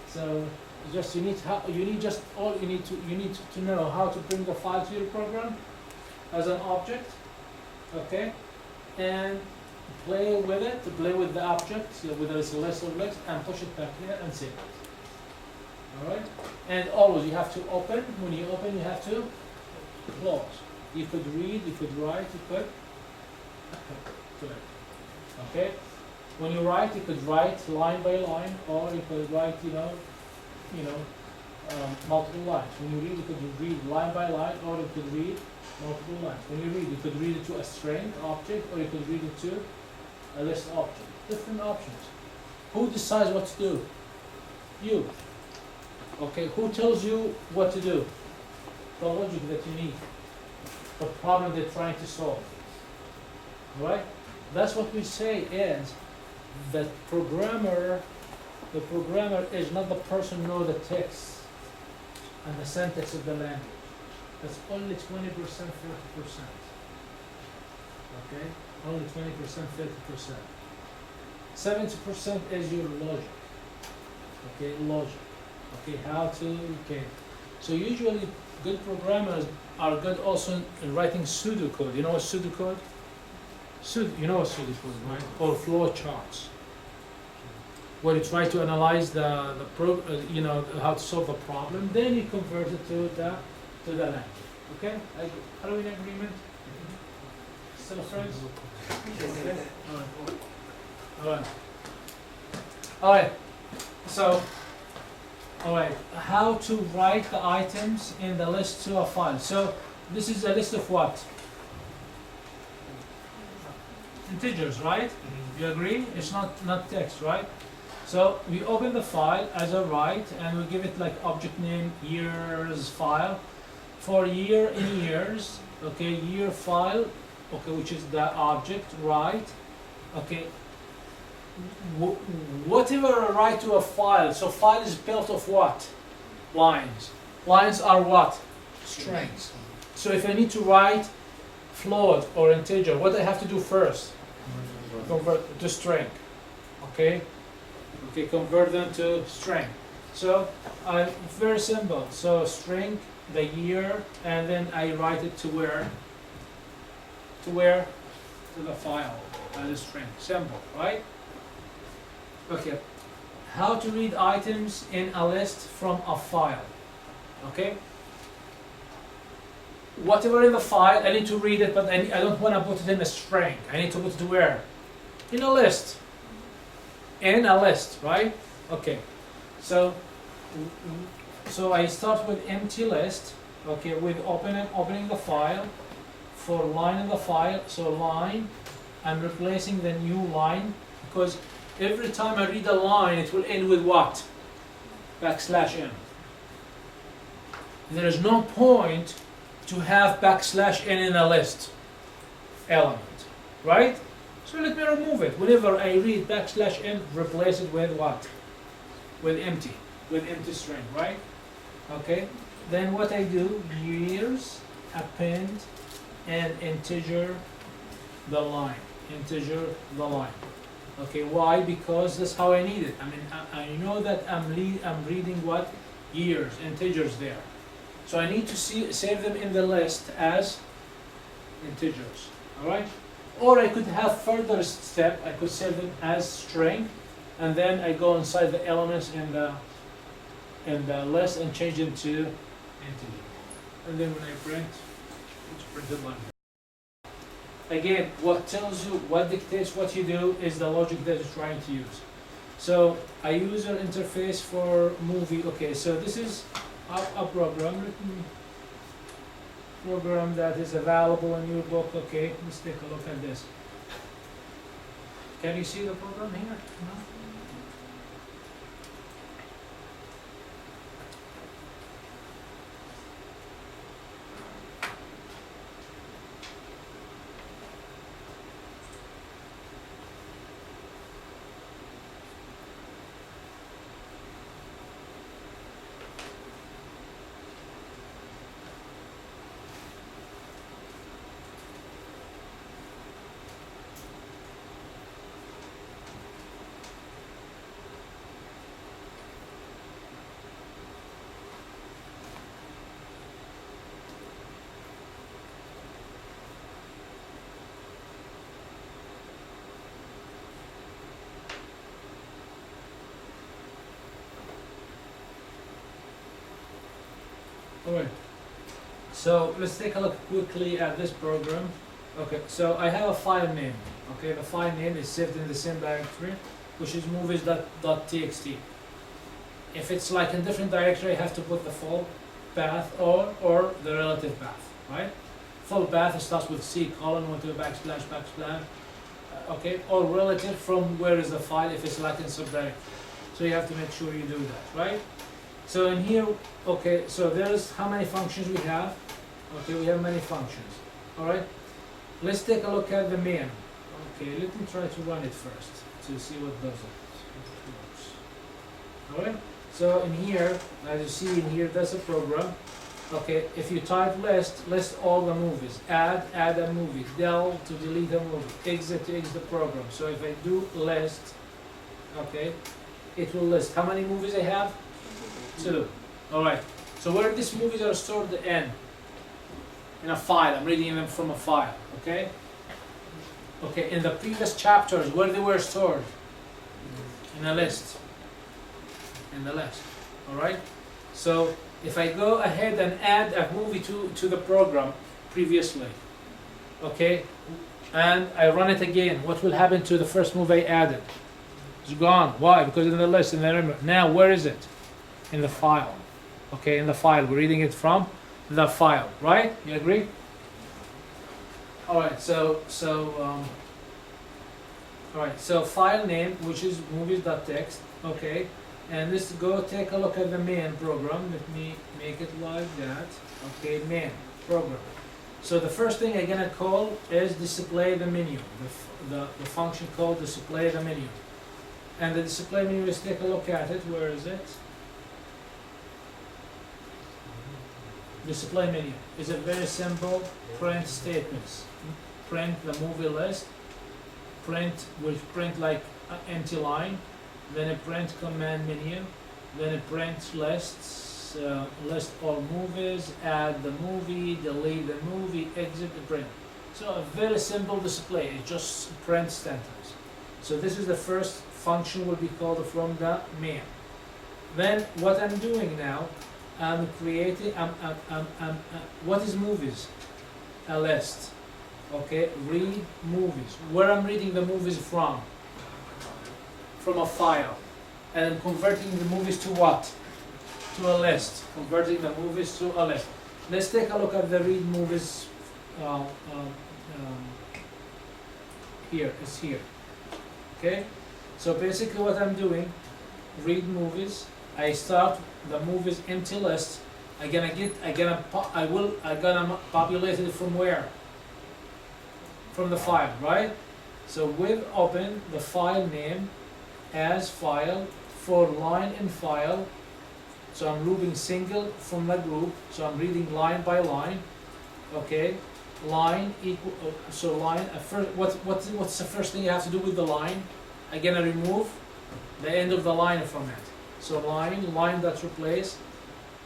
So just you need just all you need to know how to bring the file to your program as an object. Okay? And play with it, play with the object, whether it's a list or list, and push it back here and save it. Alright? And always you have to open. When you open, you have to close. You could read, you could write, you could do it. Okay? When you write, you could write line by line, or you could write, multiple lines. When you read, you could read line by line, or you could read multiple lines. When you read, you could read it to a string object, or you could read it to a list object. Different options. Who decides what to do? You. Okay, who tells you what to do? The logic that you need. The problem they're trying to solve. Right? That's what we say is that the programmer is not the person who knows the text and the syntax of the language. That's only 20%, 30%. Okay? Only 20%, 30%. 70% is your logic. Okay, logic. Okay, how to, okay. So usually good programmers are good also in writing pseudocode. You know what pseudocode? You know what pseudocode, right? Or flow charts. Where you try to analyze how to solve a problem, then you convert it to the language. Okay? Are we in agreement? Still friends? Okay. Alright. Alright. So, alright, how to write the items in the list to a file. So, this is a list of what? Integers, right? You agree? It's not text, right? So, we open the file as a write, and we give it like object name, years file. For year in years, okay, year file, okay, which is the object, write, okay. Whatever I write to a file, so file is built of what? Lines. Lines are what? Strings. So if I need to write float or integer, what do I have to do first? Convert to string. Okay? Okay, convert them to string. So very simple. So string, the year, and then I write it to where? To where? To the file as a string. Simple, right? Okay, how to read items in a list from a file. Okay, whatever in the file, I need to read it, but I don't want to put it in a string. I need to put it where? In a list. in a list, right? Okay, so I start with empty list, okay, with opening the file, for line in the file, so line, I'm replacing the new line, because every time I read a line, it will end with what? \n. There is no point to have \n in a list element, right? So let me remove it. Whenever I read \n, replace it with what? With empty string, right? Okay. Then what I do, years, append, and integer the line. Okay, why? Because that's how I need it. I mean, I know that I'm reading what? Years, integers there. So I need to save them in the list as integers, all right? Or I could have further step, I could save them as string, and then I go inside the elements in the list and change them to integer. And then when I print, it's printed like that. Again, what tells you, what dictates what you do is the logic that you're trying to use. So a user interface for movie. Okay, so this is a program that is available in your book. Okay, let's take a look at this. Can you see the program here? No? Alright, so let's take a look quickly at this program. Okay, so I have a file name. Okay, the file name is saved in the same directory, which is movies.txt. If it's like in different directory, I have to put the full path or the relative path, right? Full path starts with C:, 1, 2, \\, okay, or relative from where is the file if it's like in subdirectory. So you have to make sure you do that, right? So in here, okay, so there's how many functions we have. Okay, we have many functions. All right, let's take a look at the main. Okay, let me try to run it first to see what does it. All right, so in here, as you see in here, that's a program. Okay, if you type list all the movies, add a movie, del to delete a movie, exit to exit the program. So if I do list, okay, it will list how many movies I have. 2. All right. So where these movies are stored in a file. I'm reading them from a file. Okay. Okay. In the previous chapters, where they were stored, in a list. In the list. All right. So if I go ahead and add a movie to the program previously, okay, and I run it again, what will happen to the first movie I added? It's gone. Why? Because it's in the list. And I remember. Now where is it? In the file. Okay, in the file. We're reading it from the file, right? You agree? All right. So file name, which is movies.txt. Okay, and let's go take a look at the main program. Let me make it like that. Okay, main program. So the first thing I'm gonna call is display the menu. The function called display the menu. And the display menu, let's take a look at it. Where is it? Display menu is a very simple print statements. Print the movie list, print like an empty line, then a print command menu, then a print lists, list all movies, add the movie, delete the movie, exit the print. So a very simple display, it just print sentence. So this is the first function will be called from the main. Then what I'm doing now, I'm creating, what is movies? A list. Okay, read movies. Where I'm reading the movies from? from a file, and converting the movies to what? To a list. Converting the movies to a list. Let's take a look at the read movies. Here, it's here. Okay? So basically what I'm doing, read movies, I start the movies empty list. I'm gonna populate it from where? From the file, right? So with open the file name as file for line in file. So I'm looping single from the group. So I'm reading line by line. Okay, line equal. So line. First, what's the first thing you have to do with the line? I'm gonna remove the end of the line from it. So line that's replaced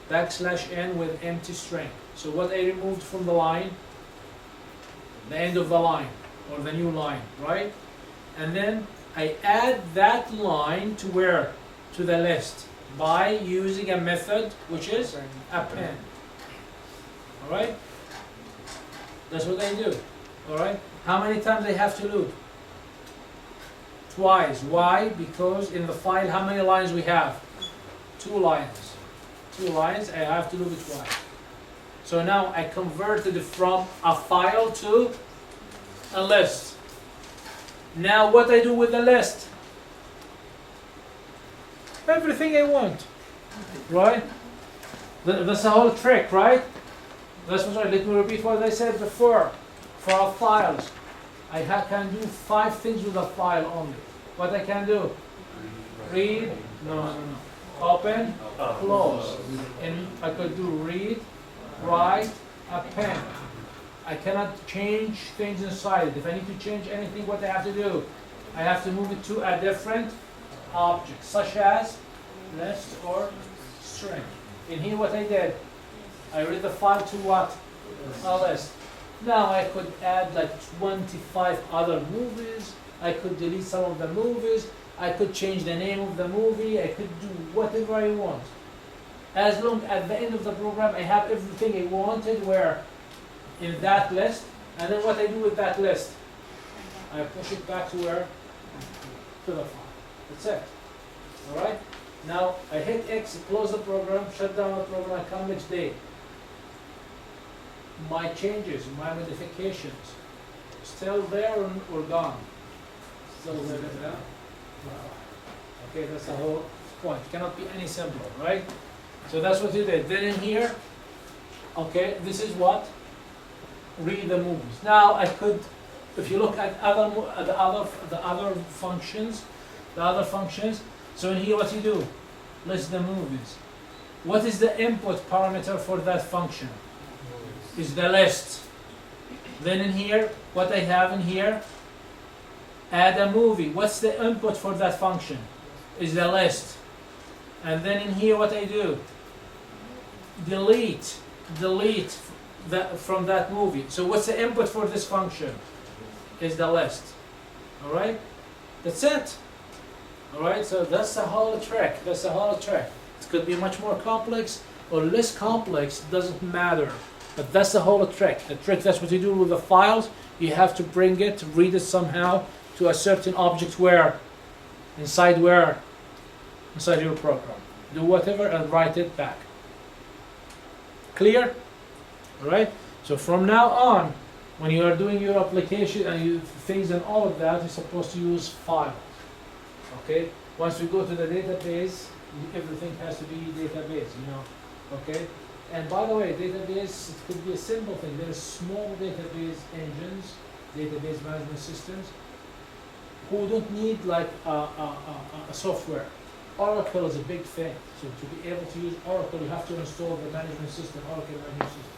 \n with empty string. So what I removed from the line, the end of the line or the new line, right? And then I add that line to where? To the list by using a method which is append. All right? That's what I do. All right? How many times I have to loop? Twice. Why? Because in the file, how many lines we have? 2 lines. 2 lines, I have to loop it twice. So now I converted it from a file to a list. Now what I do with the list? Everything I want. Right? That's the whole trick, right? That's what let me repeat what I said before. For our files, I can do 5 things with a file only. What I can do? Read, no. Open, close. And I could do read, write, append. I cannot change things inside it. If I need to change anything, what I have to do? I have to move it to a different object, such as list or string. In here what I did, I read the file to what? A list. Now I could add like 25 other movies. I could delete some of the movies. I could change the name of the movie. I could do whatever I want. As long at the end of the program I have everything I wanted where? In that list. And then what I do with that list? I push it back to where? To the file. That's it. Alright? Now I hit X, close the program, shut down the program, I come next day. My changes, my modifications, still there or gone? Still there, yeah? Okay, that's the whole point. It cannot be any simpler, right? So that's what you did. Then in here, okay, this is what? Read the movies. Now I could, if you look at the other functions, so in here what you do? List the movies. What is the input parameter for that function? Is the list. Then in here, what I have in here, add a movie. What's the input for that function? Is the list. And then in here, what I do? Delete that from that movie. So what's the input for this function? Is the list. All right? That's it. All right? So that's the whole trick. That's the whole trick. It could be much more complex or less complex. It doesn't matter. But that's the whole trick. The trick, that's what you do with the files. You have to bring it, read it somehow to a certain object where? Inside where? Inside your program. Do whatever and write it back. Clear? Alright? So from now on, when you are doing your application and things and all of that, you're supposed to use files. Okay? Once we go to the database, everything has to be database, Okay? And by the way, database, it could be a simple thing. There are small database engines, database management systems, who don't need like a software. Oracle is a big thing. So to be able to use Oracle, you have to install the management system, Oracle management system,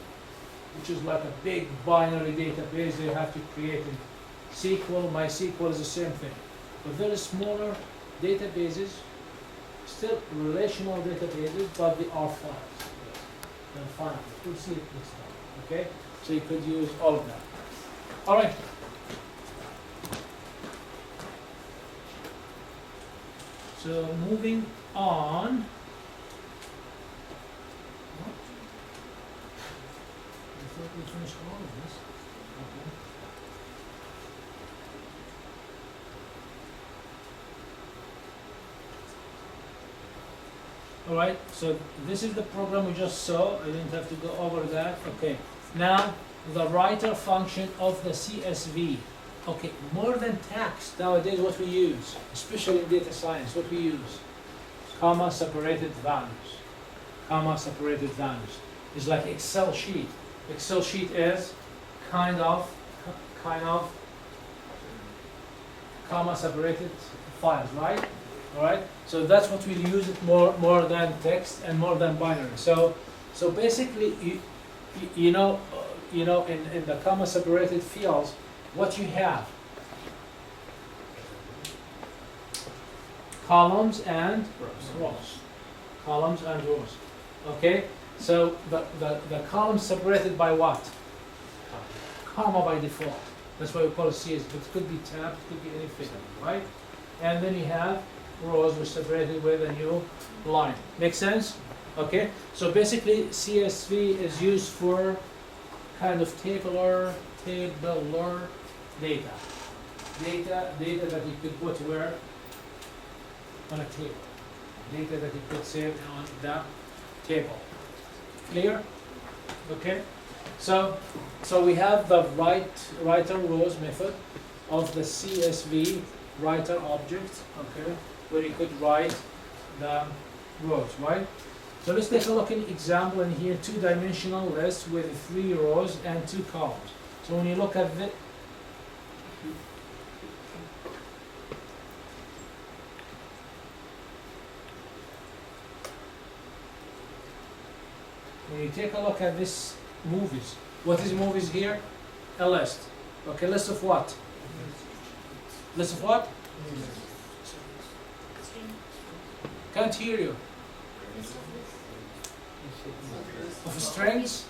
which is like a big binary database they have to create in SQL. MySQL is the same thing. But there are smaller databases, still relational databases, but they are files. And fine, we'll see it next time. Okay? So you could use all of that. Alright. So moving on. I thought we finished all of this. Okay. Alright, so this is the program we just saw, I didn't have to go over that, okay. Now, the writer function of the CSV. Okay, more than text, nowadays what we use, especially in data science, what we use? Comma separated values. Comma separated values. It's like Excel sheet. Excel sheet is kind of comma separated files, right? Alright, so that's what we use it more than text and more than binary. So basically, you know, in the comma separated fields, what you have, columns and rows, columns and rows. Okay, so the columns separated by what? Comma by default. That's why we call it CS. But it could be tabbed, it could be anything, right? And then you have rows which separated with a new line. Make sense? Okay. So basically, CSV is used for kind of tabular data. Data that you could put where? On a table. Data that you could save on the table. Clear? Okay. So we have the writer rows method of the CSV writer object. Okay, where you could write the rows, right? So let's take a look at an example in here, two-dimensional list with 3 rows and 2 columns. So when you look at the when you take a look at this movies, what is movies here? A list. Okay, list of what? List of what? Can't hear you. Of strings?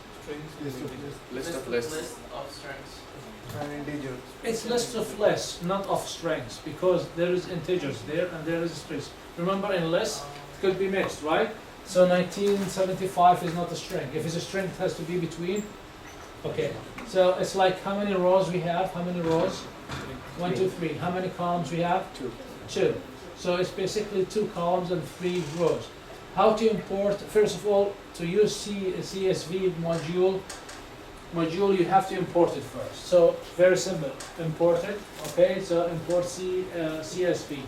List of lists. List of strings. And integers. It's list of lists, not of strings, because there is integers there and there is strings. Remember, in lists, it could be mixed, right? So 1975 is not a string. If it's a string, it has to be between. Okay. So it's like how many rows we have? How many rows? 1, 2, 3. How many columns we have? 2. So it's basically 2 columns and 3 rows. How to import? First of all, to use CSV module, you have to import it first. So very simple. Import it. Okay. So import CSV.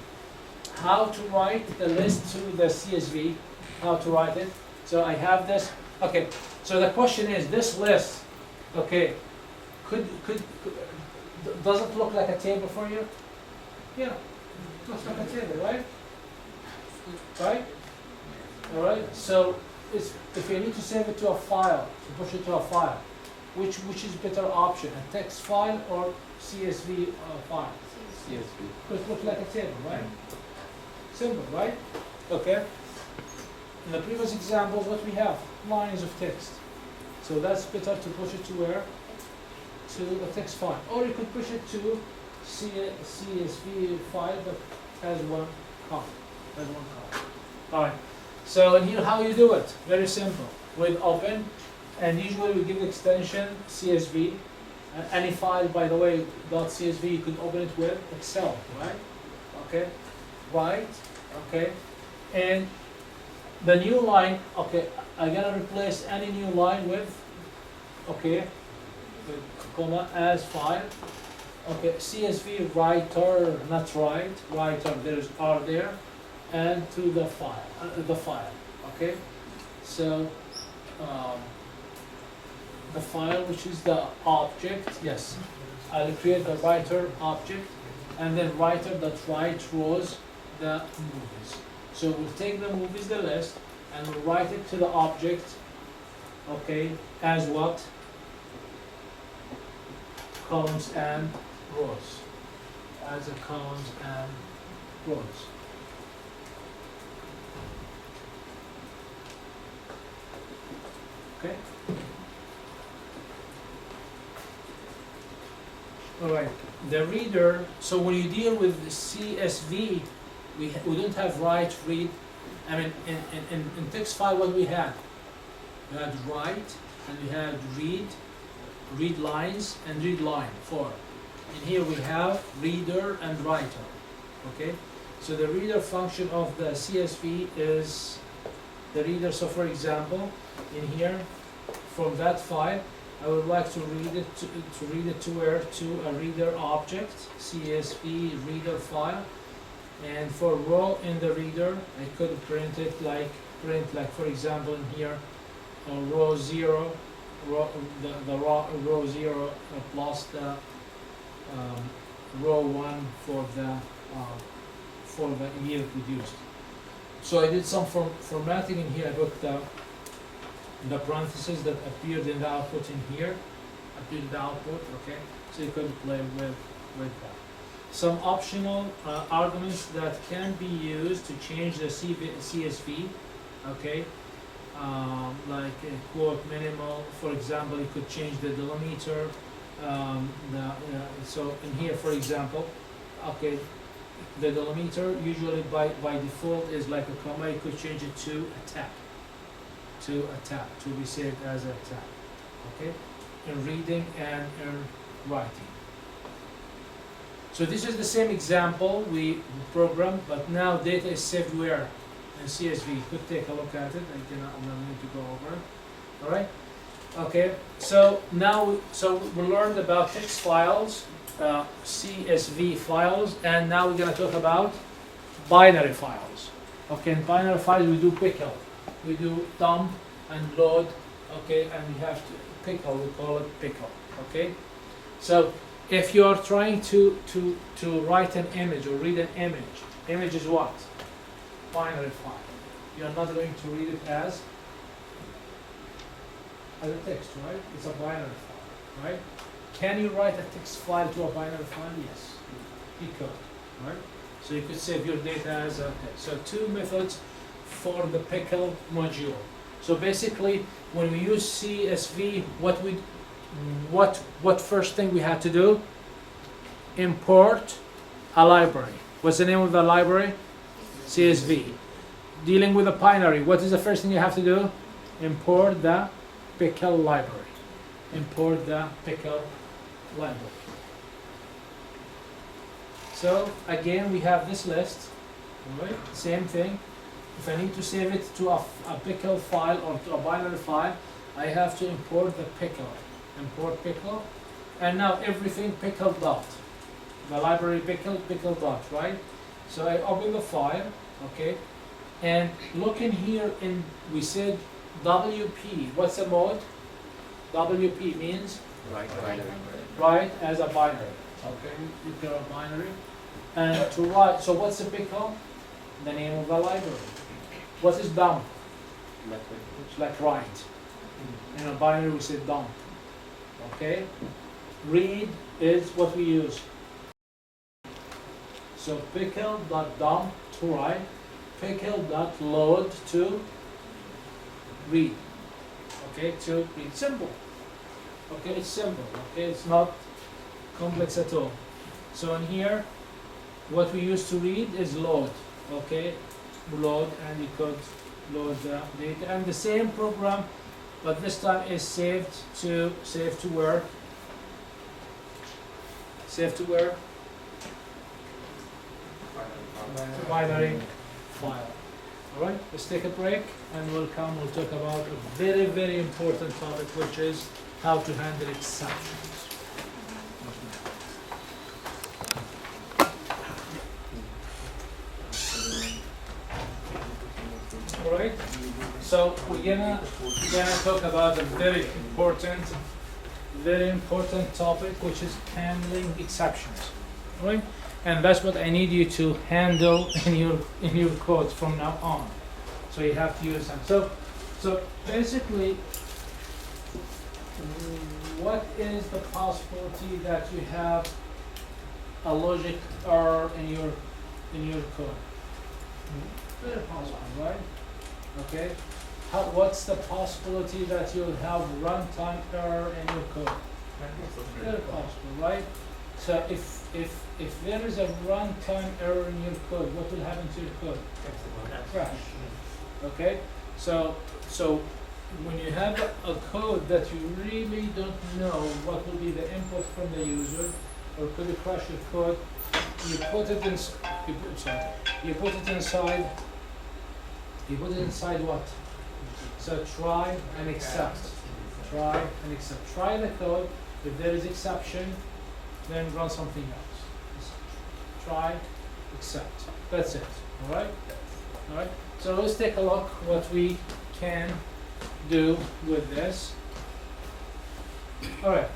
How to write the list to the CSV? How to write it? So I have this. Okay. So the question is, this list. Okay. Does it look like a table for you? Yeah. Looks like a table, right? Right? All right. So if you need to save it to a file, to push it to a file, which is better option, a text file or CSV file? CSV. Because it looks like a table, right? Simple, right? Okay. In the previous examples, what we have? Lines of text. So that's better to push it to where? To a text file. Or you could push it to CSV file that has one column. Alright. So and here how you do it? Very simple. With open, and usually we give the extension CSV. Any file, by the way, .csv, you could open it with Excel, right? Okay. Right. Okay. And the new line, okay, I'm gonna replace any new line with, okay, with comma as file. Okay, CSV writer, not writer, there's R there, and to the file, okay? So, the file, which is the object, yes, I'll create the writer object, and then writer that write rows the movies. So we'll take the movies, the list, and we'll write it to the object, okay, as what? Columns and rows. As a columns and rows. Okay? Alright, the reader, so when you deal with the CSV, we don't have write, read. I mean, in text file, what we had? We had write, and we had read lines, and read line, 4. And here we have reader and writer, okay? So the reader function of the CSV is the reader. So for example, in here, from that file, I would like to read it to where? To a reader object, CSV reader file. And for row in the reader, I could print for example in here, row 0, row 0 plus the row 1 for the year produced. So I did some formatting in here. I put the parentheses that appeared in the output in here, okay? So you could play with that. Some optional arguments that can be used to change the CSV, okay? Like quote minimal, for example, you could change the delimiter. So in here, for example, okay, the delimiter usually by default is like a comma. You could change it to a tab, to be saved as a tab, okay? In reading and in writing. So this is the same example we programmed, but now data is saved where? In CSV. You could take a look at it. I'm not going to go over it. All right? Okay. So now, we learned about text files, CSV files, and now we're going to talk about binary files. Okay. In binary files, we do pickle, we do dump and load. Okay, and we have to pickle. We call it pickle. Okay. So if you are trying to write an image or read an image is what? Binary file. You're not going to read it as a text, right? It's a binary file, right? Can you write a text file to a binary file? Yes, you could, right? So you could save your data as a text. So two methods for the pickle module. So basically, when we use CSV, what first thing we had to do? Import a library. What's the name of the library? CSV. Dealing with a binary, what is the first thing you have to do? Import the pickle library. Import the pickle library. So again, we have this list. Right? Same thing. If I need to save it to a pickle file or to a binary file, I have to import the pickle. Import pickle, and now everything pickle dot. The library pickle dot, right? So I open the file, okay, and look in here. We said WP. What's the mode? WP means write as a binary. Okay, you get a binary, and to write. So what's the pickle? The name of the library. What is dump? It's like write. In a binary, we say dump. Okay, read is what we use. So pickle.dump to write, pickle.load to read. Okay, to read. Simple. Okay, it's simple. Okay, it's not complex at all. So in here, what we use to read is load. Okay, load, and you could load the data, and the same program, but this time is saved to where? Saved to where? Binary file. All right, let's take a break, and we'll talk about a very, very important topic, which is how to handle exceptions. All right, so we're gonna talk about a very important topic, which is handling exceptions. All right, and that's what I need you to handle in your code from now on. So you have to use them. So basically, what is the possibility that you have a logic error in your code? Very possible, right? Okay. What's the possibility that you'll have runtime error in your code? Very possible, right? So if there is a runtime error in your code, what will happen to your code? Crash. Okay. So when you have a code that you really don't know what will be the input from the user, or could you crash your code? You put it inside You put it inside what? So try and accept. Try and accept. Try the code. If there is exception, then run something else. Try, accept. That's it. All right. All right. So let's take a look what we can do with this. All right.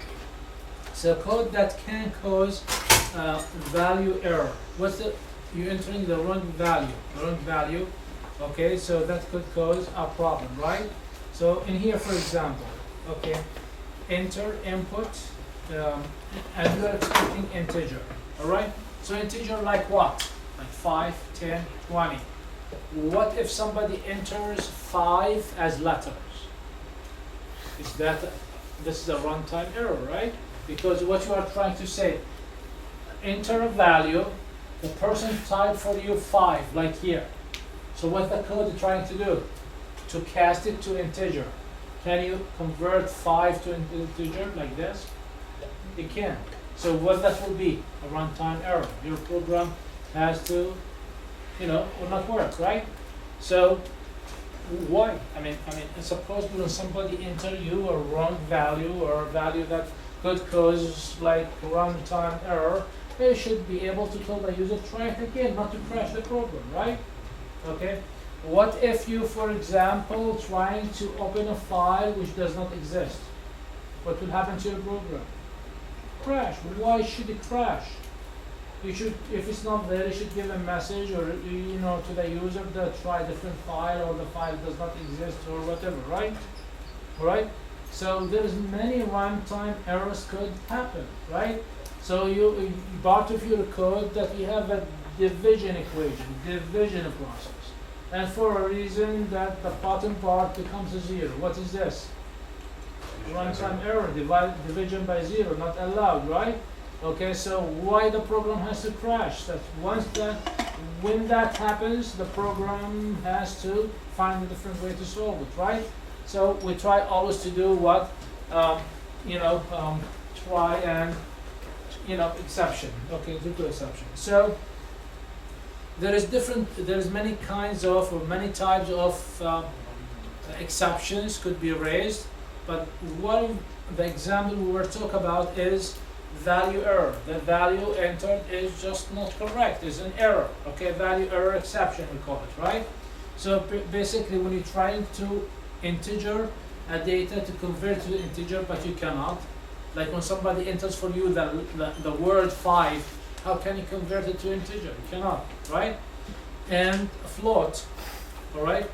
So code that can cause value error. What's the? You're entering the wrong value. The wrong value. Okay. So that could cause a problem, right? So in here, for example, okay, enter input, and you are expecting integer. All right. So integer like what? Like 5, 10, 20. What if somebody enters 5 as letters? Is that, this is a runtime error, right? Because what you are trying to say, enter a value, the person typed for you 5, like here. So what the code is trying to do? To cast it to integer. Can you convert 5 to integer like this? It can. So what that will be? A runtime error. Your program has to, will not work, right? So why? I mean, suppose when somebody enter you a wrong value or a value that could cause like runtime error, they should be able to tell the user try it again, not to crash the program, right? Okay. What if you, for example, trying to open a file which does not exist? What will happen to your program? Crash. Why should it crash? You should, if it's not there, you should give a message or to the user that try a different file or the file does not exist or whatever, right? Alright? So there's many runtime errors could happen, right? So you part of your code that you have a division equation, division process. And for a reason that the bottom part becomes a 0. What is this? Runtime error, division by 0, not allowed, right? Okay, so why the program has to crash? That when that happens, the program has to find a different way to solve it, right? So we try always to do what, try and, exception. Okay, do exception. So there is many kinds of, or many types of exceptions could be raised, but one of the example we were talking about is value error. The value entered is just not correct, is an error. Okay, value error exception we call it, right? So basically when you're trying to integer a data to convert to integer, but you cannot. Like when somebody enters for you the word 5, how can you convert it to integer? You cannot, right? And a float, all right?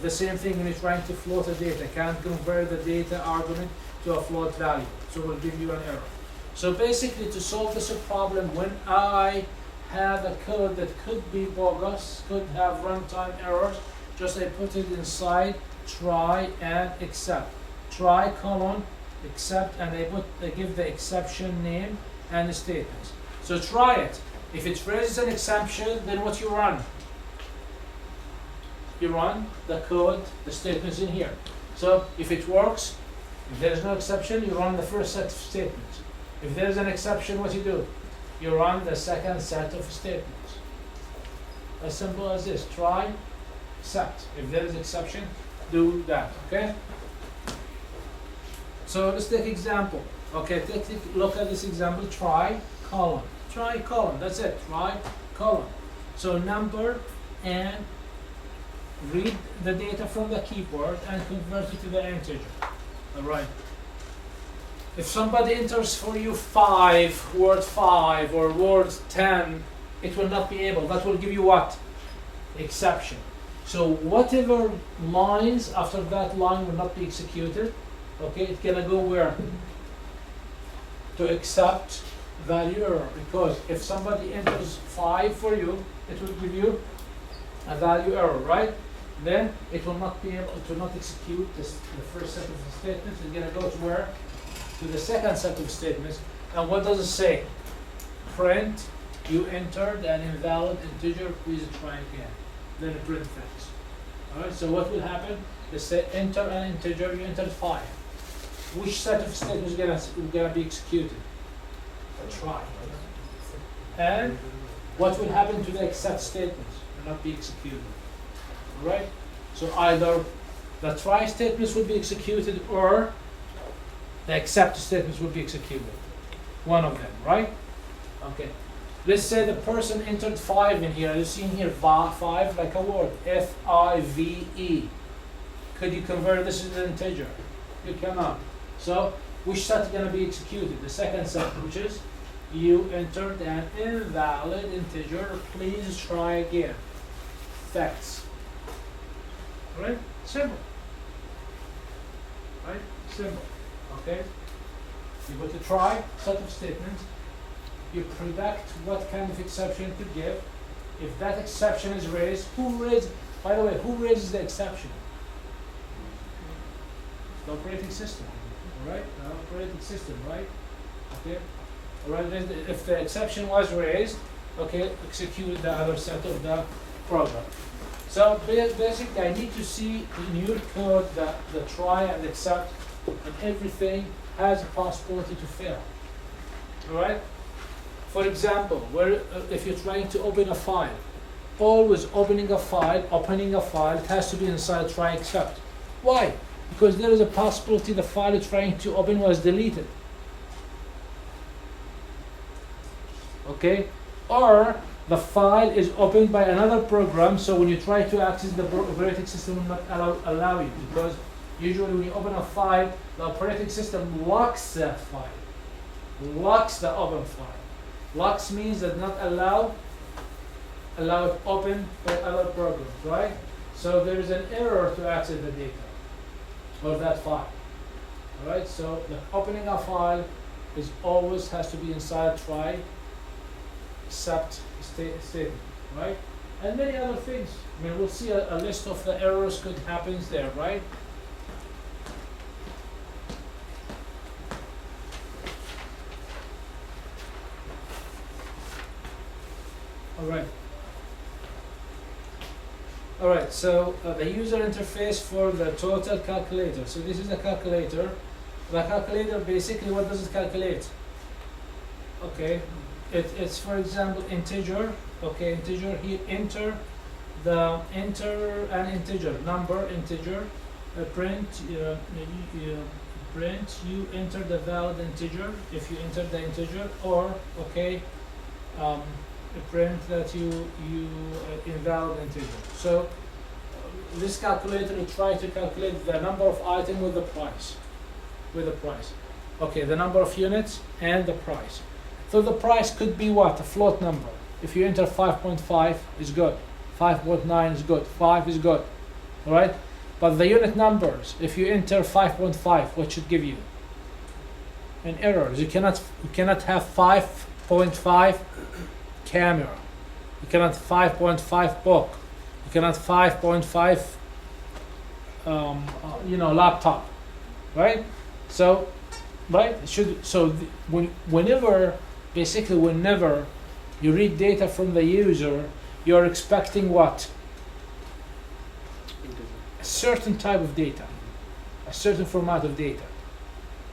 The same thing when you're trying to float a data, can't convert the data argument to a float value, so it will give you an error. So basically to solve this problem, when I have a code that could be bogus, could have runtime errors, just I put it inside try and accept. Try colon accept, and I give the exception name and the statements. So try it. If it raises an exception, then what you run? You run the code, the statements in here. So if it works, if there is no exception, you run the first set of statements. If there is an exception, what you do? You run the second set of statements. As simple as this. Try, accept. If there is exception, do that. Okay? So let's take example. Okay, take a look at this example. Try, colon. Try, colon. That's it. Try, colon. So number and read the data from the keyboard and convert it to the integer. All right. If somebody enters for you 5, word 5 or word 10, it will not be able. That will give you what? Exception. So whatever lines after that line will not be executed, okay, it's gonna go where? To accept value error. Because if somebody enters 5 for you, it will give you a value error, right? Then it will not be able to not execute the first set of statements. It's gonna go to where? To the second set of statements. And what does it say? Print, you entered an invalid integer, please try again. Then it print things. Alright, so what will happen? They say enter an integer, you entered 5. Which set of statements is gonna be executed? Try. And what will happen to the accept statements? Will not be executed. Alright? So either the try statements will be executed or the accept statements will be executed. One of them, right? Okay. Let's say the person entered 5 in here. You see in here 5 like a word, F-I-V-E. Could you convert this into an integer? You cannot. So which set is going to be executed? The second set, which is you entered an invalid integer. Please try again. Facts. Right? Simple. Right? Simple. Okay? You go to try, set of statements. You predict what kind of exception to give. If that exception is raised, by the way, who raises the exception? The operating system. Alright? The operating system, right? Okay? Alright, if the exception was raised, okay, execute the other set of the program. So basically I need to see in your code that the try and accept and everything has a possibility to fail. Alright? For example, if you're trying to open a file, always opening a file, it has to be inside try except. Why? Because there is a possibility the file you're trying to open was deleted. Okay? Or the file is opened by another program, so when you try to access the operating system will not allow you, because usually when you open a file, the operating system locks that file, locks the open file. Locks means that not allow it open by other programs, right? So there is an error to access the data or that file. Alright, so the opening a file is always has to be inside try except statement, right? And many other things. I mean, we'll see a list of the errors could happen there, right? Alright, so the user interface for the total calculator. So this is a calculator. The calculator, basically, what does it calculate? Okay, it's for example integer. Okay, integer here. Enter an integer number. Integer. Print. Print. You enter the valid integer if you enter the integer, or okay. Print that you invalid integer. So this calculator will try to calculate the number of items with the price. Okay, the number of units and the price. So the price could be what? A float number. If you enter 5.5 is good. 5.9 is good. 5 is good. Alright? But the unit numbers, if you enter 5.5, what should give you? An error. You cannot have 5.5 camera. You cannot 5.5 book. You cannot 5.5 laptop, right? So, right? Whenever you read data from the user, you're expecting what? A certain type of data, a certain format of data.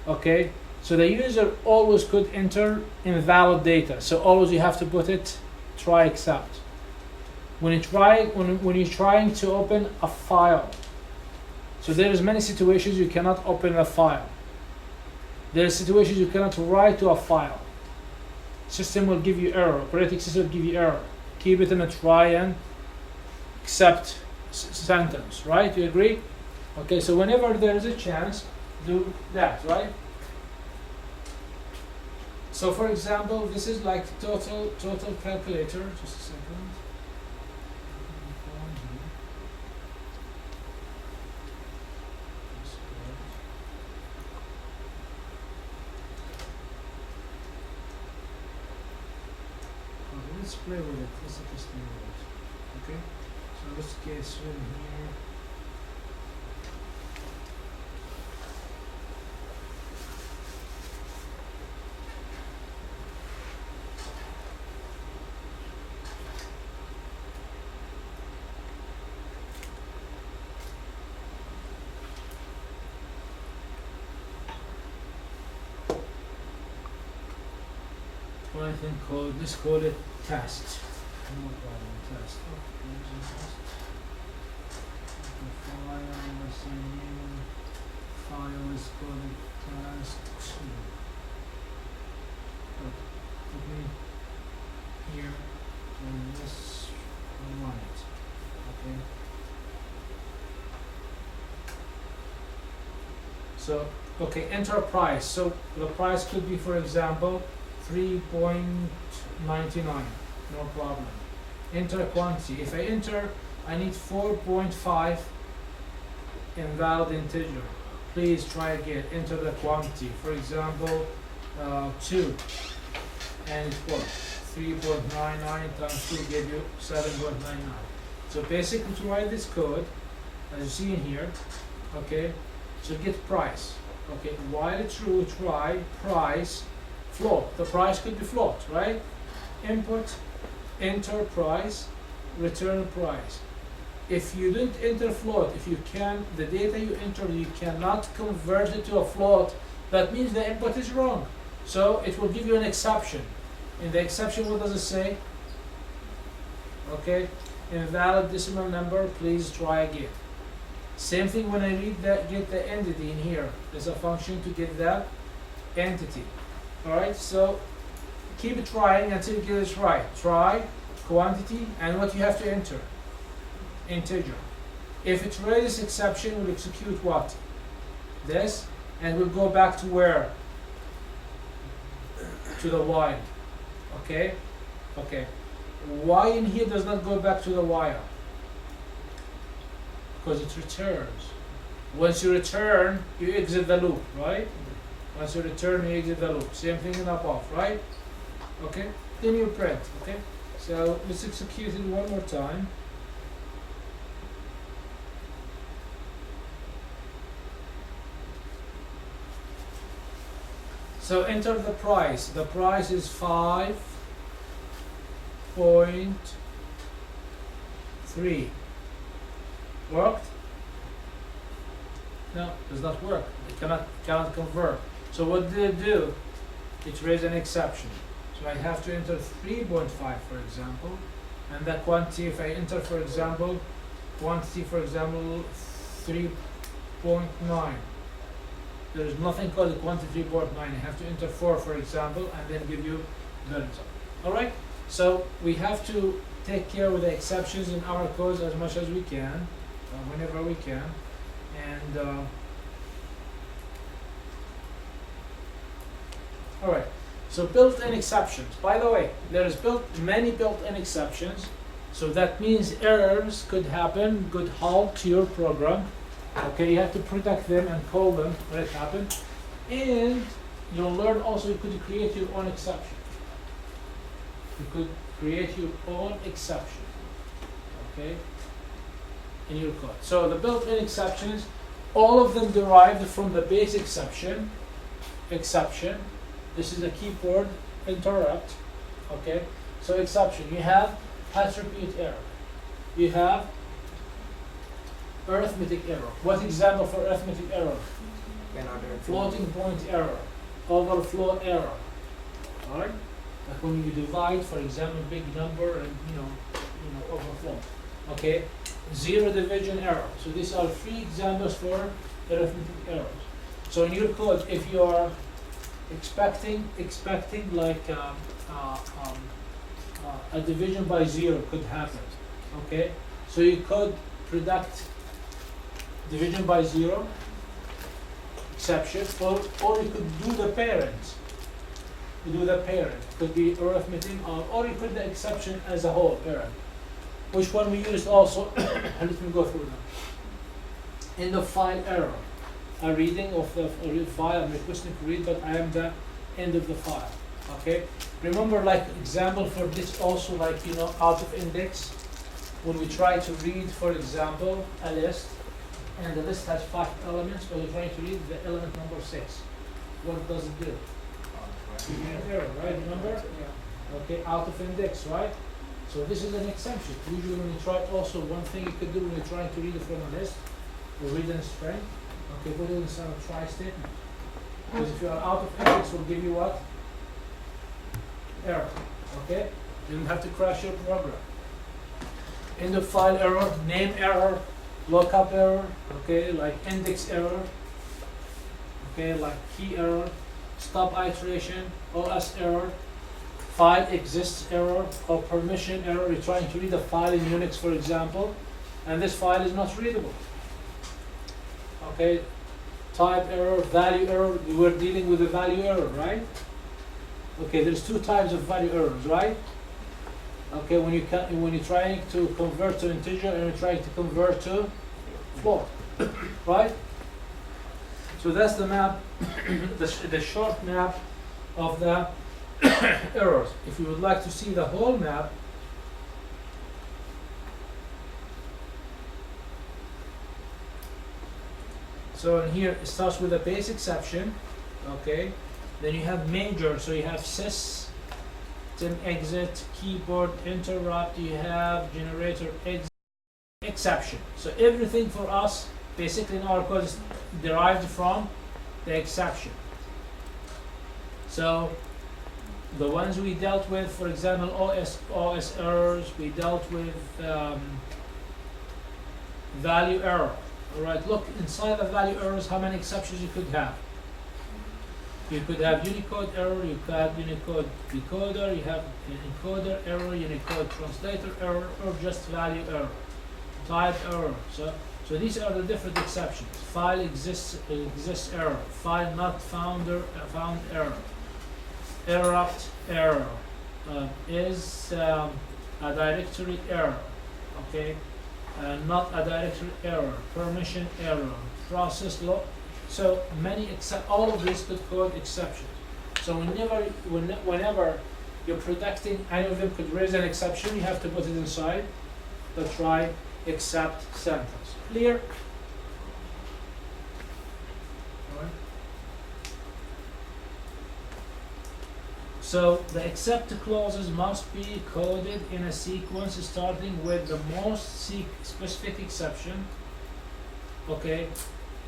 Okay? So the user always could enter invalid data. So always you have to put it try except. When you're trying to open a file, so there is many situations you cannot open a file. There are situations you cannot write to a file. System will give you error. Operating system will give you error. Keep it in a try and except sentence, right? You agree? Okay, so whenever there is a chance, do that, right? So for example, this is like total calculator. Just a second. Let's play with it. Let's just play with it. Okay. So let's get swim here. I think let's call it test. No problem, test. Oh, let's say new file is called task 2. But put me here and this run it. Okay. So okay, enter price. So the price could be, for example, 3.99. No problem. Enter quantity. If I enter, I need 4.5 invalid integer. Please try again. Enter the quantity. For example, 2, and it works. 3.99 times 2 give you 7.99. So basically, to write this code, as you see in here, okay, to get price. Okay, while true, try price float. The price could be float, right? Input, enter price, return price. If you didn't enter float, if you can, the data you enter, you cannot convert it to a float, that means the input is wrong. So it will give you an exception. In the exception, what does it say? Okay, invalid decimal number, please try again. Same thing when I read that, get the entity in here. There's a function to get that entity. Alright, so keep trying until you get it right. Try, quantity, and what you have to enter. Integer. If it raises exception, we'll execute what? This, and we'll go back to where? To the while. Okay? Okay. Why in here does not go back to the while? Because it returns. Once you return, you exit the loop, right? Once you return, you exit the loop. Same thing in above, right? Okay? Then you print, okay? So let's execute it one more time. So enter the price. The price is 5.3. Worked? No, does not work. It cannot convert. So what did it do? It raised an exception. So I have to enter 3.5, for example, and that quantity, if I enter, for example, quantity, for example, 3.9. There is nothing called a quantity 3.9. I have to enter 4, for example, and then give you the result. All right. So we have to take care of the exceptions in our codes as much as we can, whenever we can, and all right. So built-in exceptions. By the way, there's many built-in exceptions. So that means errors could happen, could halt your program. Okay, you have to protect them and call them when it happens. And you'll learn also you could create your own exception. You could create your own exception. Okay, in your code. So the built-in exceptions, all of them derived from the base exception. This is a keyboard interrupt. Okay, so exception. You have path repeat error. You have arithmetic error. What example for arithmetic error? Floating point error, overflow error. All right, like when you divide, for example, big number and overflow. Okay, zero division error. So these are 3 examples for arithmetic errors. So in your code, if you are expecting like a division by 0 could happen. Okay, so you could predict division by 0 exception, or you could do the parent. You do the parent. Could be arithmetic, or you put the exception as a whole parent. Which one we used also? Let me go through them. End of file error. A reading of the file. I'm requesting to read, but I am the end of the file. Okay. Remember, like example for this also, like out of index. When we try to read, for example, a list, and the list has 5 elements, but we're trying to read the element number 6. What does it do? Error, right? Remember? Yeah. Okay, out of index, right? So this is an exception. Usually when you try also, one thing you could do when you're trying to read it from a list, or read in a string, okay, put it inside a try statement. Because if you are out of index, will give you what? Error. Okay? You have to crash your program. End of file error, name error. lookup error, okay, like index error, okay, like key error, stop iteration, OS error, file exists error, or permission error. You're trying to read a file in Unix, for example, and this file is not readable. Okay, type error, value error. You were dealing with a value error, right? Okay, there's two types of value errors, right? Okay, when you're trying to convert to integer and you're trying to convert to float, right? So that's the map, the short map of the errors. If you would like to see the whole map, so in here it starts with a base exception, okay? Then you have major, so you have sys, exit, keyboard interrupt, you have generator exit, exception. So everything for us, basically in our code, is derived from the exception. So the ones we dealt with, for example, OS errors, we dealt with value error. All right, look inside the value errors, how many exceptions you could have. You could have Unicode error, you could have Unicode decoder, you have an encoder error, Unicode translator error, or just value error, type error. So these are the different exceptions. File exists error, file not found error, interrupt error, is a directory error, okay, not a directory error, permission error, process law. So many, all of these could code exceptions. So whenever you're predicting any of them could raise an exception, you have to put it inside the try except sentence. Clear? All right. So the except clauses must be coded in a sequence starting with the most specific exception. Okay.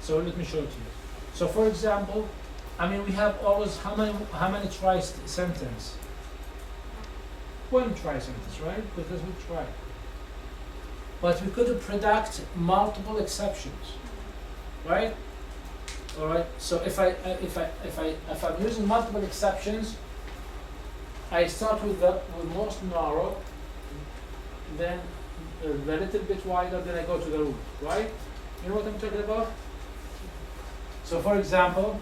So let me show it to you. So for example, I mean we have always how many try sentence? One try sentence, right? Because we try. But we could predict multiple exceptions, right? All right. So if I'm using multiple exceptions, I start with the most narrow, then a little bit wider, then I go to the root, right? You know what I'm talking about? So for example,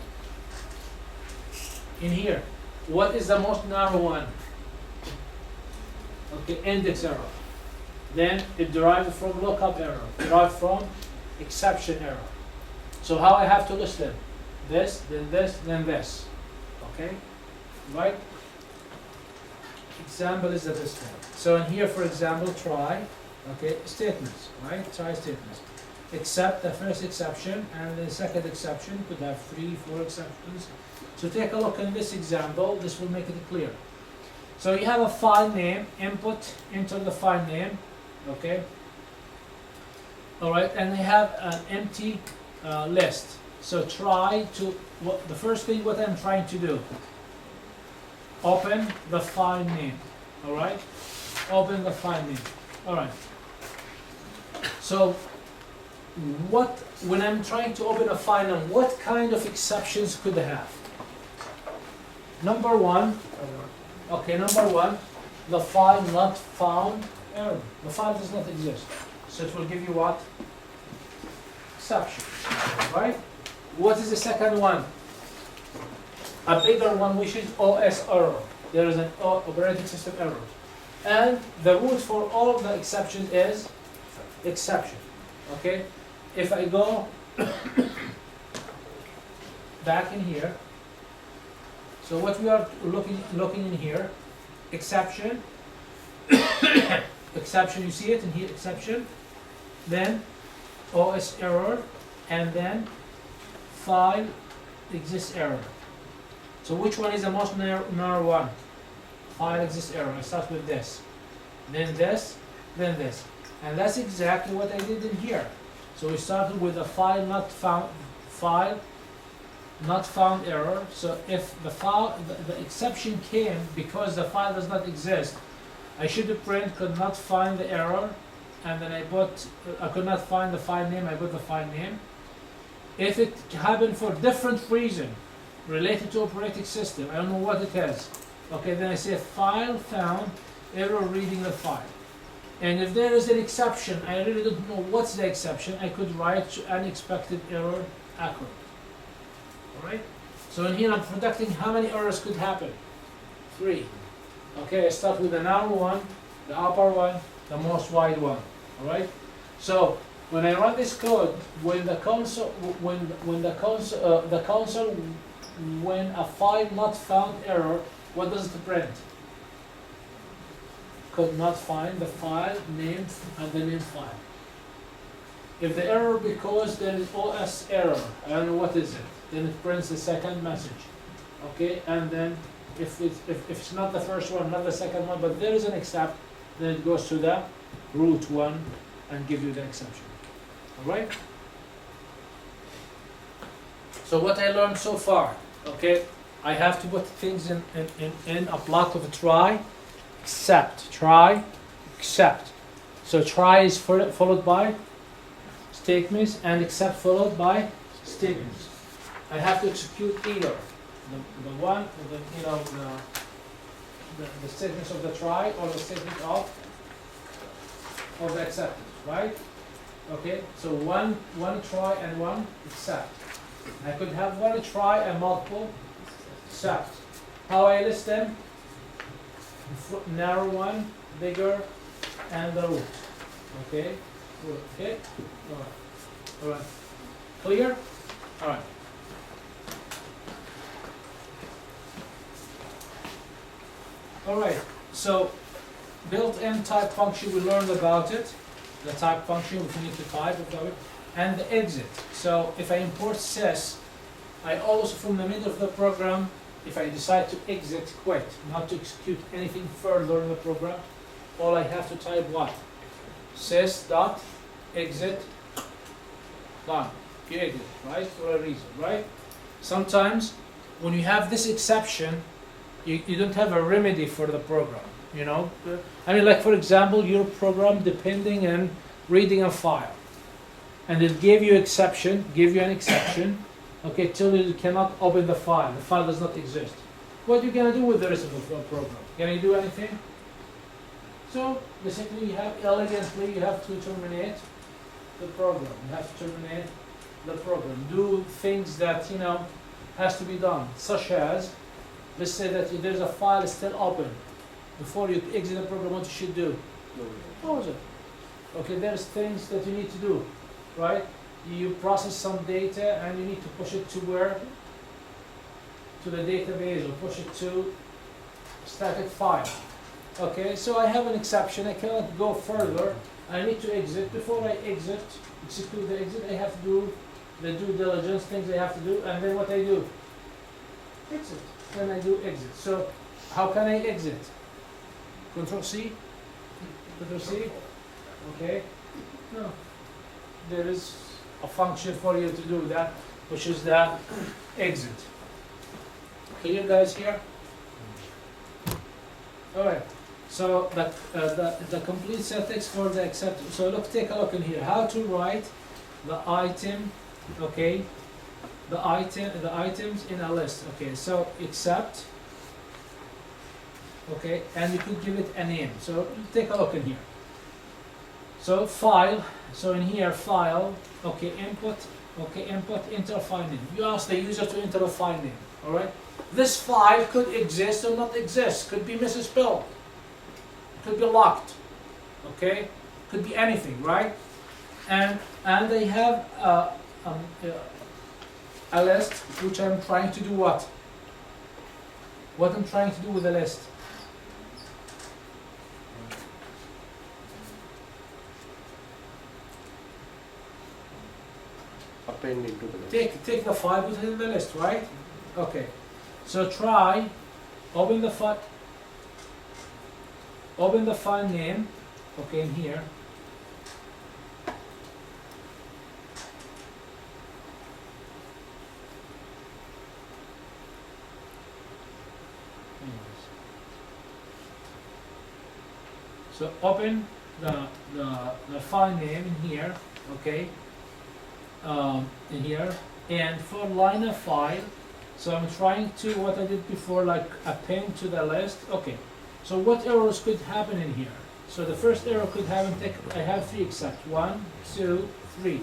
in here, what is the most narrow one? Okay, index error. Then it derived from lookup error, derived from exception error. So how I have to list them? This, then this, then this. Okay, right? Example is the best one. So in here, for example, try, okay, statements, right? Try statements. Except the first exception and the second exception could have 3, 4 exceptions. So take a look in this example, this will make it clear. So you have a file name, input, enter the file name, okay? All right, and they have an empty list. So try to, the first thing what I'm trying to do, open the file name, all right? Open the file name, all right. So when I'm trying to open a file name, what kind of exceptions could I have? Number one, the file not found error. The file does not exist. So it will give you what? Exception, right? What is the second one? A bigger one, which is OS error. There is an operating system error. And the root for all the exceptions is exception, okay? If I go back in here, so what we are looking in here, exception, exception, you see it in here, exception, then OS error, and then file exists error. So which one is the most narrow one? File exists error. I start with this, then this, then this. And that's exactly what I did in here. So we started with a file not found error. So if the exception came because the file does not exist, I should print could not find the error, and then I could not find the file name, I put the file name. If it happened for different reason, related to operating system, I don't know what it is. Okay, then I say file found, error reading the file. And if there is an exception, I really don't know what's the exception, I could write unexpected error occurred. Alright? So in here I'm predicting how many errors could happen. 3. Okay, I start with the narrow one, the upper one, the most wide one. Alright? So when I run this code, when the console when a file not found error, what does it print? Could not find the file name and the name file. If the error because there is OS error, I don't know what is it, then it prints the second message. Okay, and then if it's not the first one, not the second one, but there is an except, then it goes to the root one and give you the exception. Alright? So what I learned so far, okay, I have to put things in a block of try, except, try, except. So try is followed by statements and except followed by statements. I have to execute either the one, the statements of the try or the statement of the acceptance, right? Okay, so one try and one except. I could have one try and multiple except. How I list them? Narrow one, bigger, and the root. Okay, root. Okay, all right. Clear? All right. All right. So built-in type function, we learned about it. The type function, we need to type of it, and the exit. So if I import sys, I also from the middle of the program, if I decide to exit, quit, not to execute anything further in the program, all I have to type what? Sys dot exit done. You exit, right? For a reason, right? Sometimes when you have this exception, you don't have a remedy for the program. You know, I mean, like for example, your program depending on reading a file, and it gave you an exception, okay, till you cannot open the file does not exist. What are you gonna do with the rest of the program? Can you do anything? So basically, you have to terminate the program. You have to terminate the program. Do things that has to be done, such as let's say that if there's a file still open. Before you exit the program, what you should do? Close it. Okay, there's things that you need to do, right? You process some data and you need to push it to where? To the database, or push it to static file. Okay, so I have an exception. I cannot go further. I need to exit. Before I execute the exit, I have to do the due diligence, things I have to do, and then what I do? Exit. Then I do exit. So how can I exit? Control C? Control C? Okay? No. There is a function for you to do that, which is the exit. Clear, guys, here? Alright. So the complete syntax for the accept. So take a look in here. How to write the item, okay? The items in a list. Okay, so except. Okay, and you could give it a name. So take a look in here. So file. So in here, file. Okay, input. Okay, input. Enter file name. You ask the user to enter a file name. All right. This file could exist or not exist. Could be misspelled. Could be locked. Okay. Could be anything, right? And they have a list which I'm trying to do what? What I'm trying to do with the list? Append into the list. Take the file within the list, right? Okay. So try open the file name. Okay, in here. So open the the file name in here, okay, in here, and for line of file, so I'm trying to, what I did before, like append to the list, okay. So what errors could happen in here? So the first error could happen, I have three except, 1, 2, 3.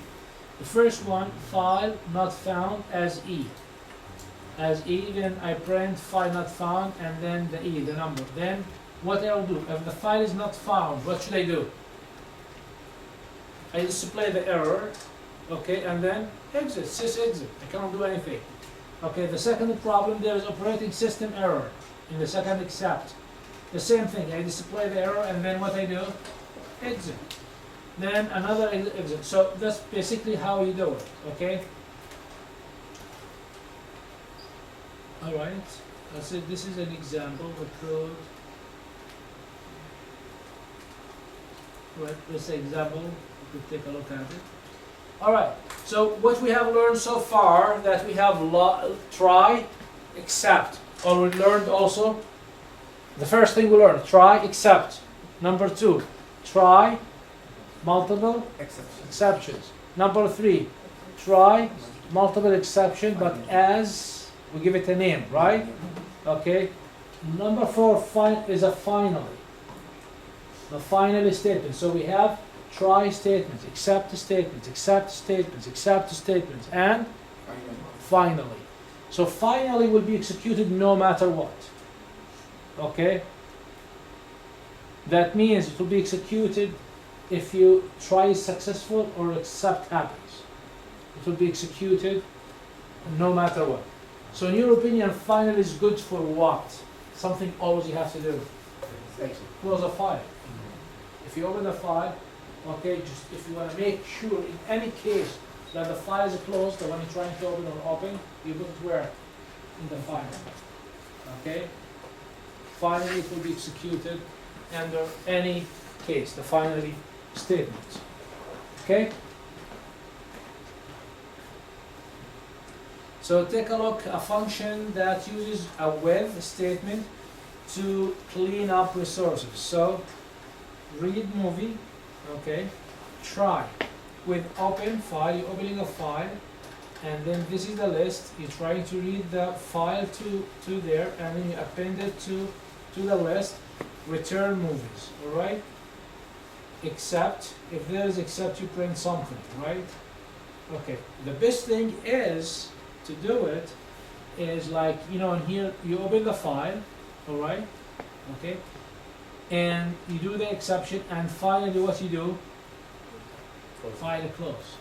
The first one, file not found as E. As E, then I print file not found, and then the E, the number. Then what I'll do, if the file is not found, what should I do? I display the error, okay, and then exit, sys exit. I cannot do anything. Okay, the second problem, there is operating system error in the second except. The same thing, I display the error, and then what I do? Exit. Then another exit. So that's basically how you do it, okay? Alright, so this is an example of code. Right, this example, you could take a look at it. Alright, so what we have learned so far, that we have try, except, or we learned also, the first thing we learned, try, except. Number 2, try, multiple exceptions. Number 3, try, multiple exception, but as, we give it a name, right? Okay. Number 4, is a finally. The finally statement. So we have try statements, except statements, except statements, except statements, and finally. So finally will be executed no matter what. Okay? That means it will be executed if you try is successful or except happens. It will be executed no matter what. So in your opinion, finally is good for what? Something always you have to do. Close a file. If you open the file, okay, just if you want to make sure in any case that the file is closed, the one you're trying to open or open, you put it where? In the file. Okay? Finally, it will be executed under any case, the finally statement. Okay? So take a look, a function that uses a with statement to clean up resources. So read movie, okay, try with open file, you're opening a file, and then this is the list, you're trying to read the file to there, and then you append it to the list, return movies, alright? Except, if there is except, you print something, right? Okay, the best thing is to do it is like, you know, in here you open the file, alright, okay, and you do the exception, and finally what you do, file close,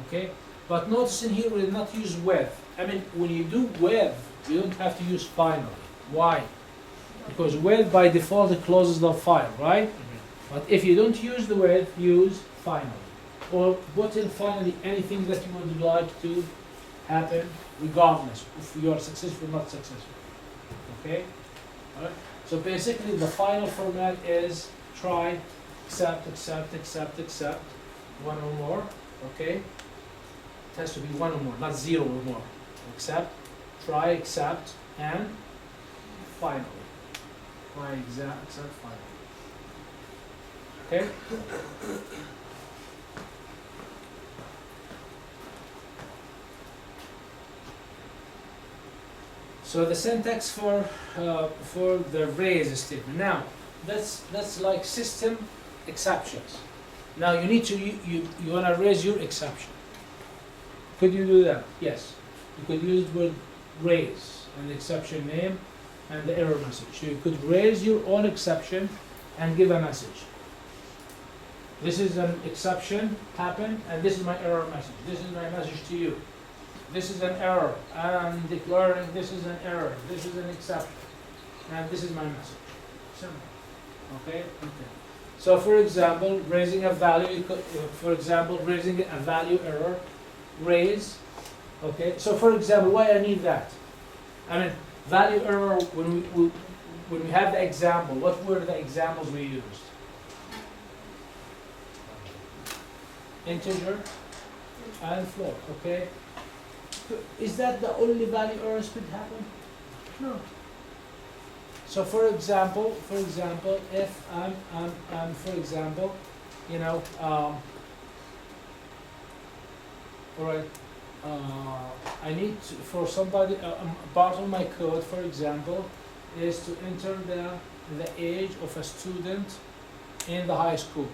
okay? But notice in here we did not use with. I mean, when you do with, you don't have to use finally. Why? Because with by default it closes the file, right? But if you don't use the with, use finally. Or put in finally anything that you would like to happen regardless if you are successful or not successful. Okay? Alright? So basically the final format is try, except, except, except, except, one or more, okay? It has to be one or more, not 0 or more. Except, try, except, and finally. Try, except, finally. Okay? So the syntax for the raise statement. Now, that's like system exceptions. Now you need to you want to raise your exception. Could you do that? Yes. You could use the word raise and the exception name and the error message. So you could raise your own exception and give a message. This is an exception happened, and this is my error message. This is my message to you. This is an error. I'm declaring this is an error. This is an exception. And this is my message. Simple. Okay? Okay. So for example, raising a value, raising a value error, raise. Okay? So for example, why I need that? I mean, value error, when we have the example, what were the examples we used? Integer and float, okay? Is that the only value errors could happen? No. So for example, if I'm for example, you know, all right, I need to, for somebody, part of my code, for example, is to enter the age of a student in the high school.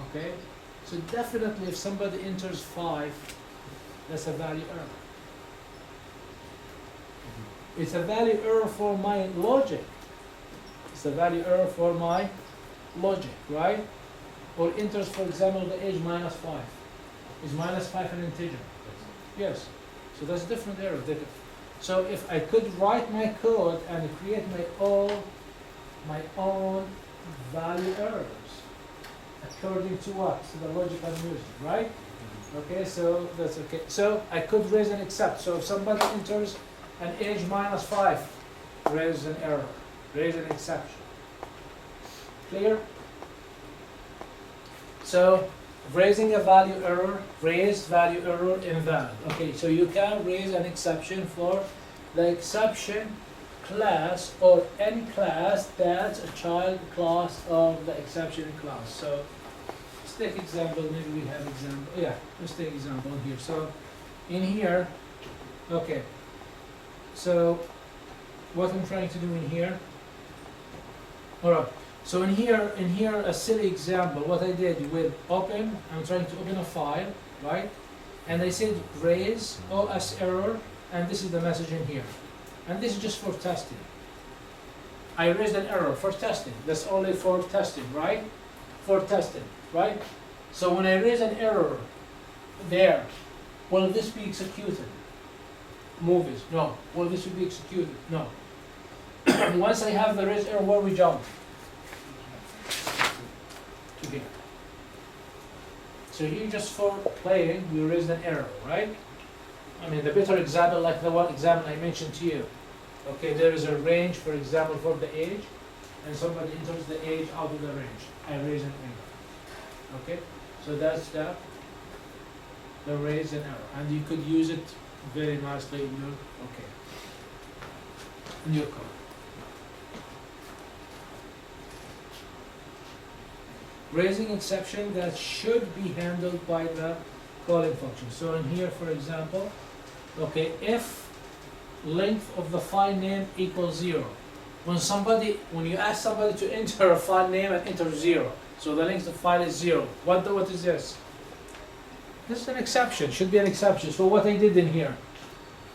Okay, so definitely if somebody enters 5, that's a value error. It's a value error for my logic. It's a value error for my logic, right? Or enters, for example, the age -5. Is -5 an integer? Yes. So that's a different error. So if I could write my code and create my own value errors according to what? To the logic I'm using, right? Okay, so that's okay. So I could raise an except. So if somebody enters an age -5, raise an error, raise an exception. Clear? So raising a value error, raised value error invalid. Okay, so you can raise an exception for the exception class or any class that's a child class of the exception class. So let's take example, maybe we have example, yeah, let's take example here. So in here, okay, so what I'm trying to do in here, alright, so in here a silly example, what I did with open, I'm trying to open a file, right? And I said raise OS error, and this is the message in here. And this is just for testing. I raised an error for testing. That's only for testing, right? For testing, right? So when I raise an error there, will this be executed? Movies, no. Will this be executed? No. Once I have the raised error, where we jump? To here. So here just for playing, we raised an error, right? I mean, the better example, like the one example I mentioned to you. Okay, there is a range, for example, for the age, and somebody enters the age out of the range. I raise an error. Okay, so that's the raise an error, and you could use it very nicely in your in your code. Raising exception that should be handled by the calling function. So in here, for example, okay, if length of the file name equals 0, when you ask somebody to enter a file name and enter 0, so the length of the file is 0, what is this? This is an exception, should be an exception. So what I did in here,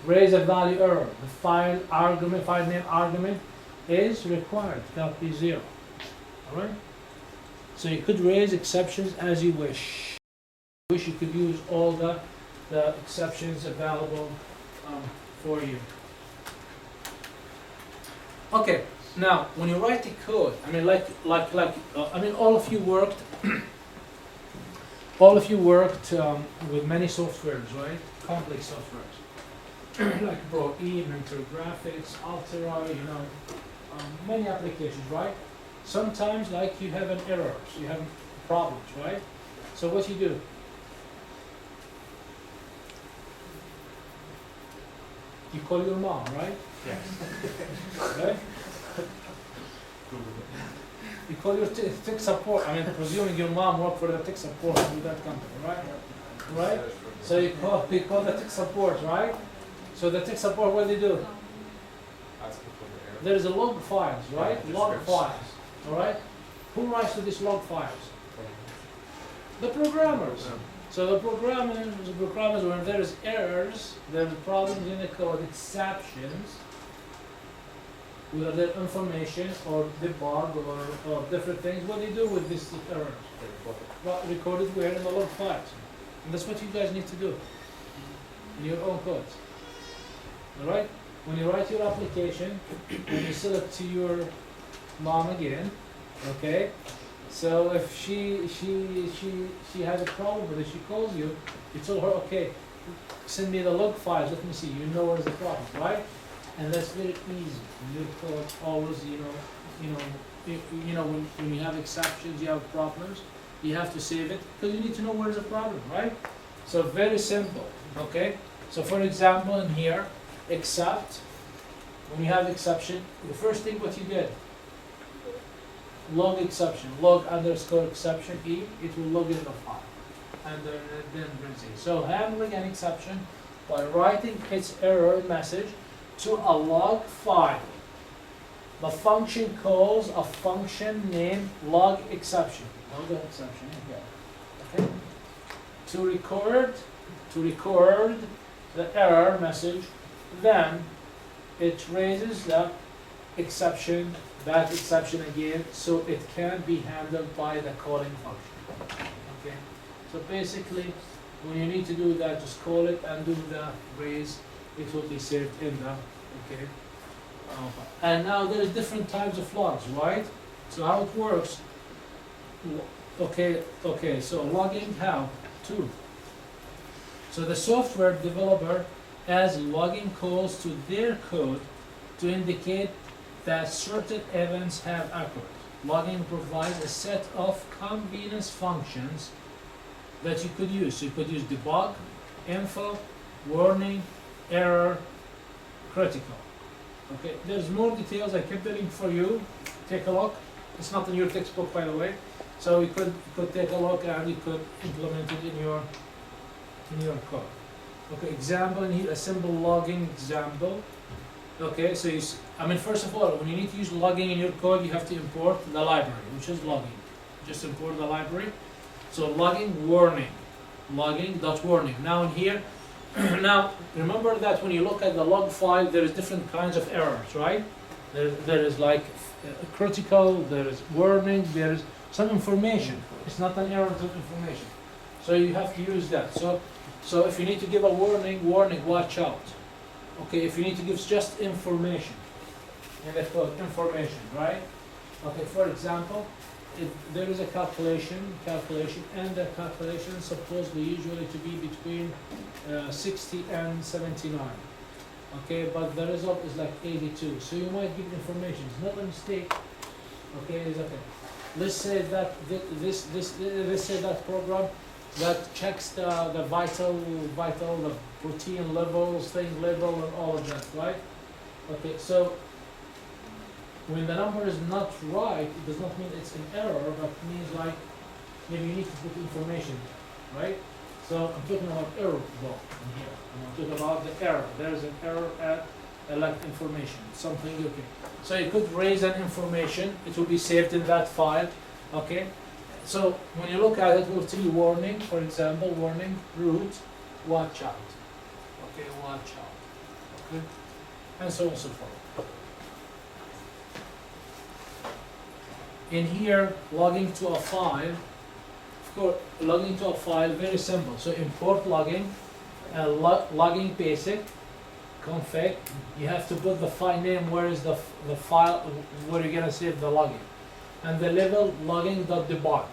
raise a value error. The file name argument is required, cannot be 0. Alright? So you could raise exceptions as you wish. You could use all the exceptions available for you. Okay, now when you write the code, I mean, I mean, all of you worked with many softwares, right? Complex softwares like Pro-E, Mentor Graphics, Altera, you know, many applications, right? Sometimes, like, you have an error, so you have problems, right? So what you do? You call your mom, right? Yes. Right? You call your tech support. I mean, presuming your mom worked for the tech support with that company, right? Right? So you call the tech support, right? So the tech support, what do they do? There is a log files, right? Log files, all right? Who writes to these log files? The programmers. So the programmers, when there is errors, there are problems in the code, exceptions, whether they're information or debug or different things, what do you do with these errors? Record it where in the log files. And that's what you guys need to do in your own code. Alright? When you write your application, and you sell it to your mom again, okay? So if she has a problem with it, she calls you, you tell her, okay, send me the log files, let me see, you know where's the problem, right? And that's very easy. Your code always, when you have exceptions, you have problems, you have to save it, because you need to know where's the problem, right? So very simple, okay? So for example, in here, except, when you have exception, the first thing what you did, log exception, log underscore exception E, it will log in the file. And then brings it. So handling an exception by writing its error message to a log file. The function calls a function named log exception. Log exception, here. Okay? To record the error message, then it raises the exception, that exception again, so it can be handled by the calling function. Okay? So basically, when you need to do that, just call it and do the raise. It will be saved in the, okay? And now there is different types of logs, right? So how it works, okay, so logging how? Two. So the software developer adds logging calls to their code to indicate that certain events have occurred. Logging provides a set of convenience functions that you could use. So you could use debug, info, warning, error, critical. Okay, there's more details. I kept the link for you. Take a look. It's not in your textbook, by the way. So you could take a look and you could implement it in your code. Okay, example in here, a simple logging example. Okay, so first of all, when you need to use logging in your code, you have to import the library, which is logging. Just import the library. So logging warning, logging.warning. Now in here, now remember that when you look at the log file, there is different kinds of errors, right? There is like critical, there is warning, there is some information. It's not an error, it's information. So you have to use that. So if you need to give a warning, watch out. Okay, if you need to give just information, and that's called information, right? Okay, for example, if there is a calculation, and the calculation is supposedly usually to be between 60 and 79. Okay, but the result is like 82. So you might give information. It's not a mistake. Okay, it's okay. Let's say that let's say that program that checks the vital, the protein levels, thing level, and all of that, right? Okay, so when the number is not right, it does not mean it's an error, but it means like maybe you need to put information, right? So I'm talking about error block in here. I'm talking about the error. There's an error at elect information, something okay. So you could raise an information, it will be saved in that file, okay? So when you look at it, we'll see warning, for example, warning, root, watch out. Okay, watch out. Okay? And so on and so forth. In here, logging to a file, of course, logging to a file, very simple. So import logging, logging basic, config. You have to put the file name, where is the file, where you're gonna save the logging. And the level, logging.debug.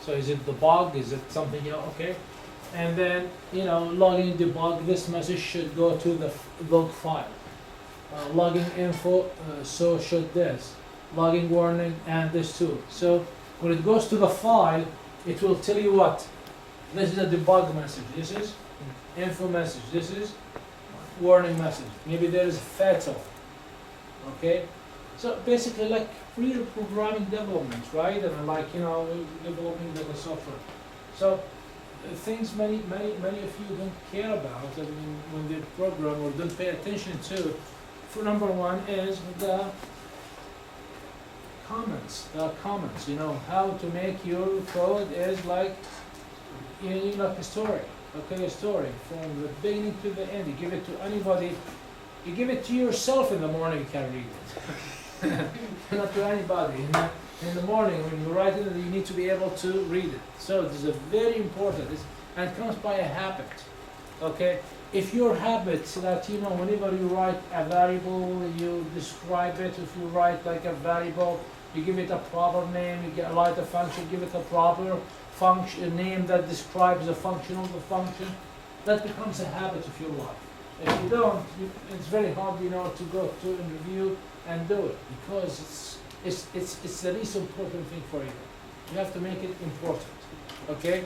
So is it debug, is it something else, okay? And then, logging debug, this message should go to the log file. Logging info, so should this. Logging warning, and this too. So when it goes to the file, it will tell you what? This is a debug message. This is info message. This is warning message. Maybe there is fatal. Okay? So basically like real programming development, right? And like, developing the software. So things many of you don't care about, I mean, when they program or don't pay attention to. For number one is the comments, how to make your code is like, like a story, okay, a story from the beginning to the end. You give it to anybody, you give it to yourself in the morning, you can read it. Not to anybody. In the morning when you write it, you need to be able to read it. So this is very important, and it comes by a habit, okay? If your habit that, whenever you write a variable, you describe it. If you write like a variable, you give it a proper name, you write a function, give it a proper function name that describes the function of the function, that becomes a habit of your life. If you don't, it's very hard, to go to and review and do it, because it's the least important thing for you. You have to make it important, okay?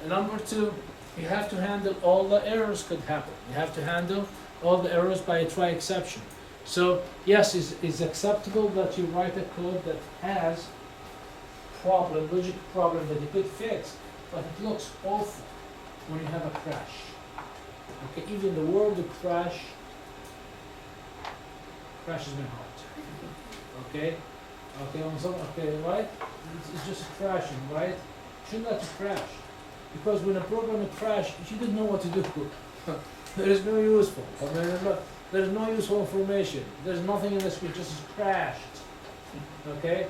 And number two, you have to handle all the errors could happen. You have to handle all the errors by a try exception. So yes, it's acceptable that you write a code that has logic problem that you could fix, but it looks awful when you have a crash. Okay, even the word crash crashes my heart. Okay, right? It's just crashing, right? Should not crash, because when a program crash, you didn't know what to do. There is no useful. I mean, there is no useful information. There's nothing in the script. Just crashed. Okay,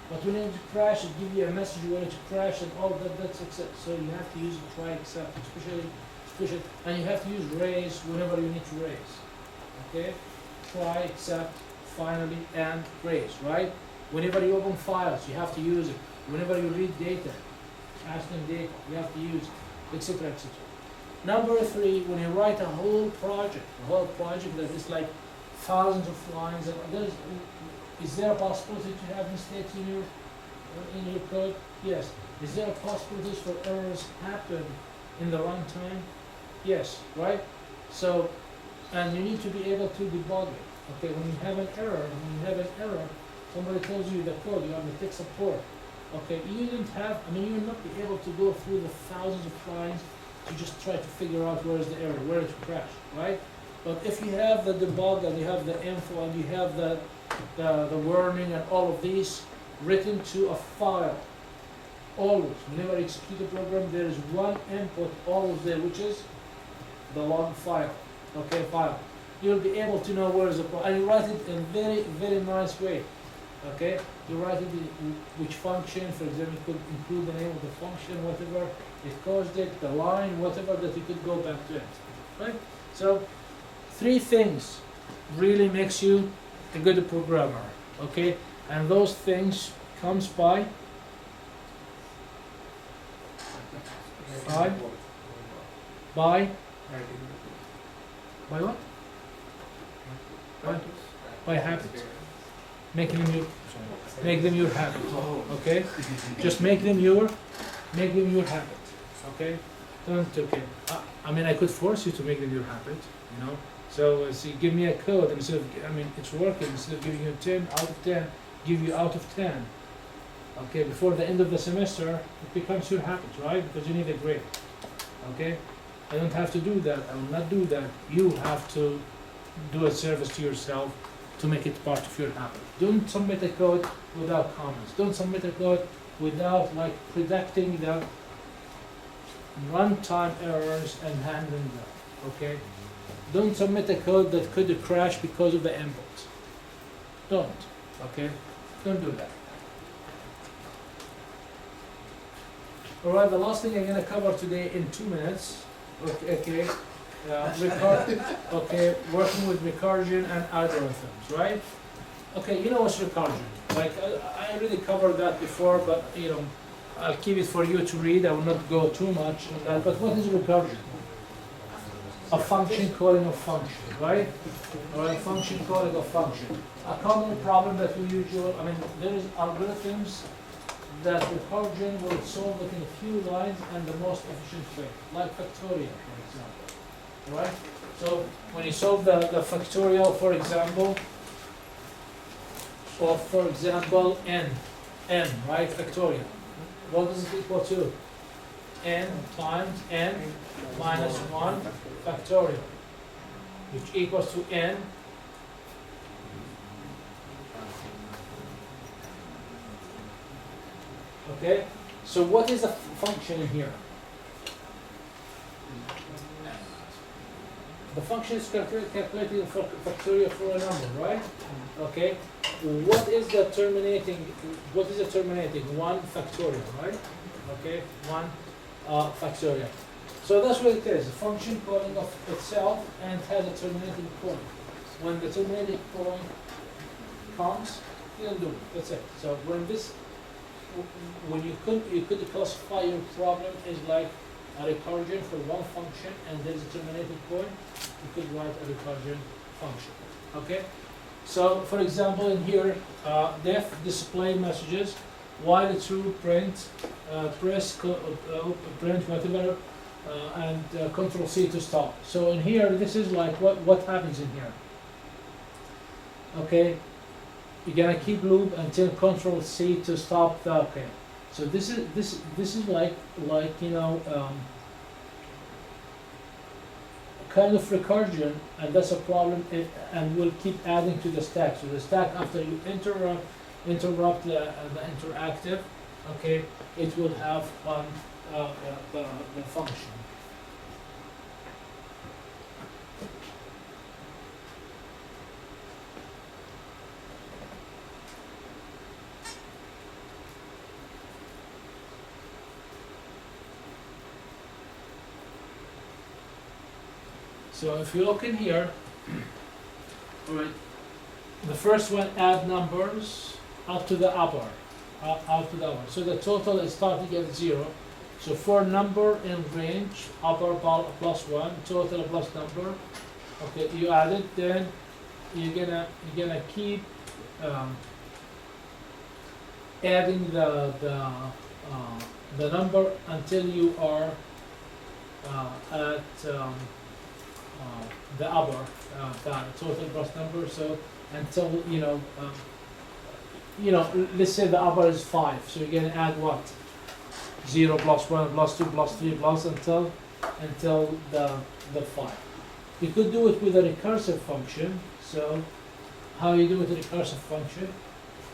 but when it crash, it gives you a message when it crash and all that. That's accept. So you have to use try except, especially, and you have to use raise whenever you need to raise. Okay, try except, finally, and raise. Right. Whenever you open files, you have to use it. Whenever you read data, asking data, you have to use it, etc., etc. Number 3, when you write a whole project that is like thousands of lines, and is there a possibility to have mistakes in your code? Yes. Is there a possibility for errors happen in the runtime? Yes, right? So, and you need to be able to debug it. Okay, when you have an error, somebody tells you the code, you have the tech support. Okay, you will not be able to go through the thousands of lines to just try to figure out where is the error, where it crashed, right? But if you have the debug and you have the info and you have the warning and all of these written to a file, always, whenever you execute a program, there is one input always there, which is the log file, okay, file. You'll be able to know where is the problem, and you write it in very, very nice way, okay? You write it in which function, for example, you could include the name of the function, whatever it caused it, the line, whatever, that you could go back to it, right? So, 3 things really makes you a good programmer, okay? And those things comes by what? What? By habit. Make them your habit. Okay? Just make them your habit. Okay? Don't I could force you to make them your habit, you know. So give me a code instead of it's working, instead of giving you 10 out of 10, give you out of 10. Okay, before the end of the semester, it becomes your habit, right? Because you need a grade. Okay? I don't have to do that. I will not do that. You have to do a service to yourself to make it part of your habit. Don't submit a code without comments. Don't submit a code without predicting the runtime errors and handling them. Okay? Don't submit a code that could crash because of the input. Don't. Okay? Don't do that. Alright, the last thing I'm going to cover today in 2 minutes. Okay. Working with recursion and algorithms, right? Okay, you know what's recursion. I already covered that before, but I'll keep it for you to read. I will not go too much on that. But what is recursion? A function calling a function, right? Or a function calling a function. A common problem that we usually, there is algorithms that recursion will solve it in a few lines and the most efficient way, like factorial, for example. Right? So when you solve the factorial, for example, of n, right? Factorial. What does it equal to? N times n minus 1 factorial, which equals to n okay? So what is the function in here? The function is calculating the factorial for a number, right? Okay. What is the terminating? 1 factorial, right? Okay, 1 factorial. So that's what it is. A function calling of itself and it has a terminating point. When the terminating point comes, you'll do it. That's it. So when you could classify your problem as like a recursion for one function and there's a terminating point, you could write a recursion function. Okay? So for example in here, def display messages, while true print, press print whatever, and Control C to stop. So in here, this is like what happens in here. Okay, you're gonna keep loop until Control C to stop the, okay. So this is like you know, kind of recursion, and that's a problem, and we'll keep adding to the stack. So the stack, after you interrupt the interactive, okay, it will have one the function. So if you look in here, alright, the first one, add numbers up to the upper, up to the upper. So the total is starting at 0. So for number in range, upper plus 1, total plus number. Okay, you add it, then you're gonna keep adding the number until you are at the upper total plus number. So until let's say the upper is 5. So you're gonna add what? 0 plus 1 plus 2 plus 3 plus until the 5. You could do it with a recursive function. So how you do it with a recursive function?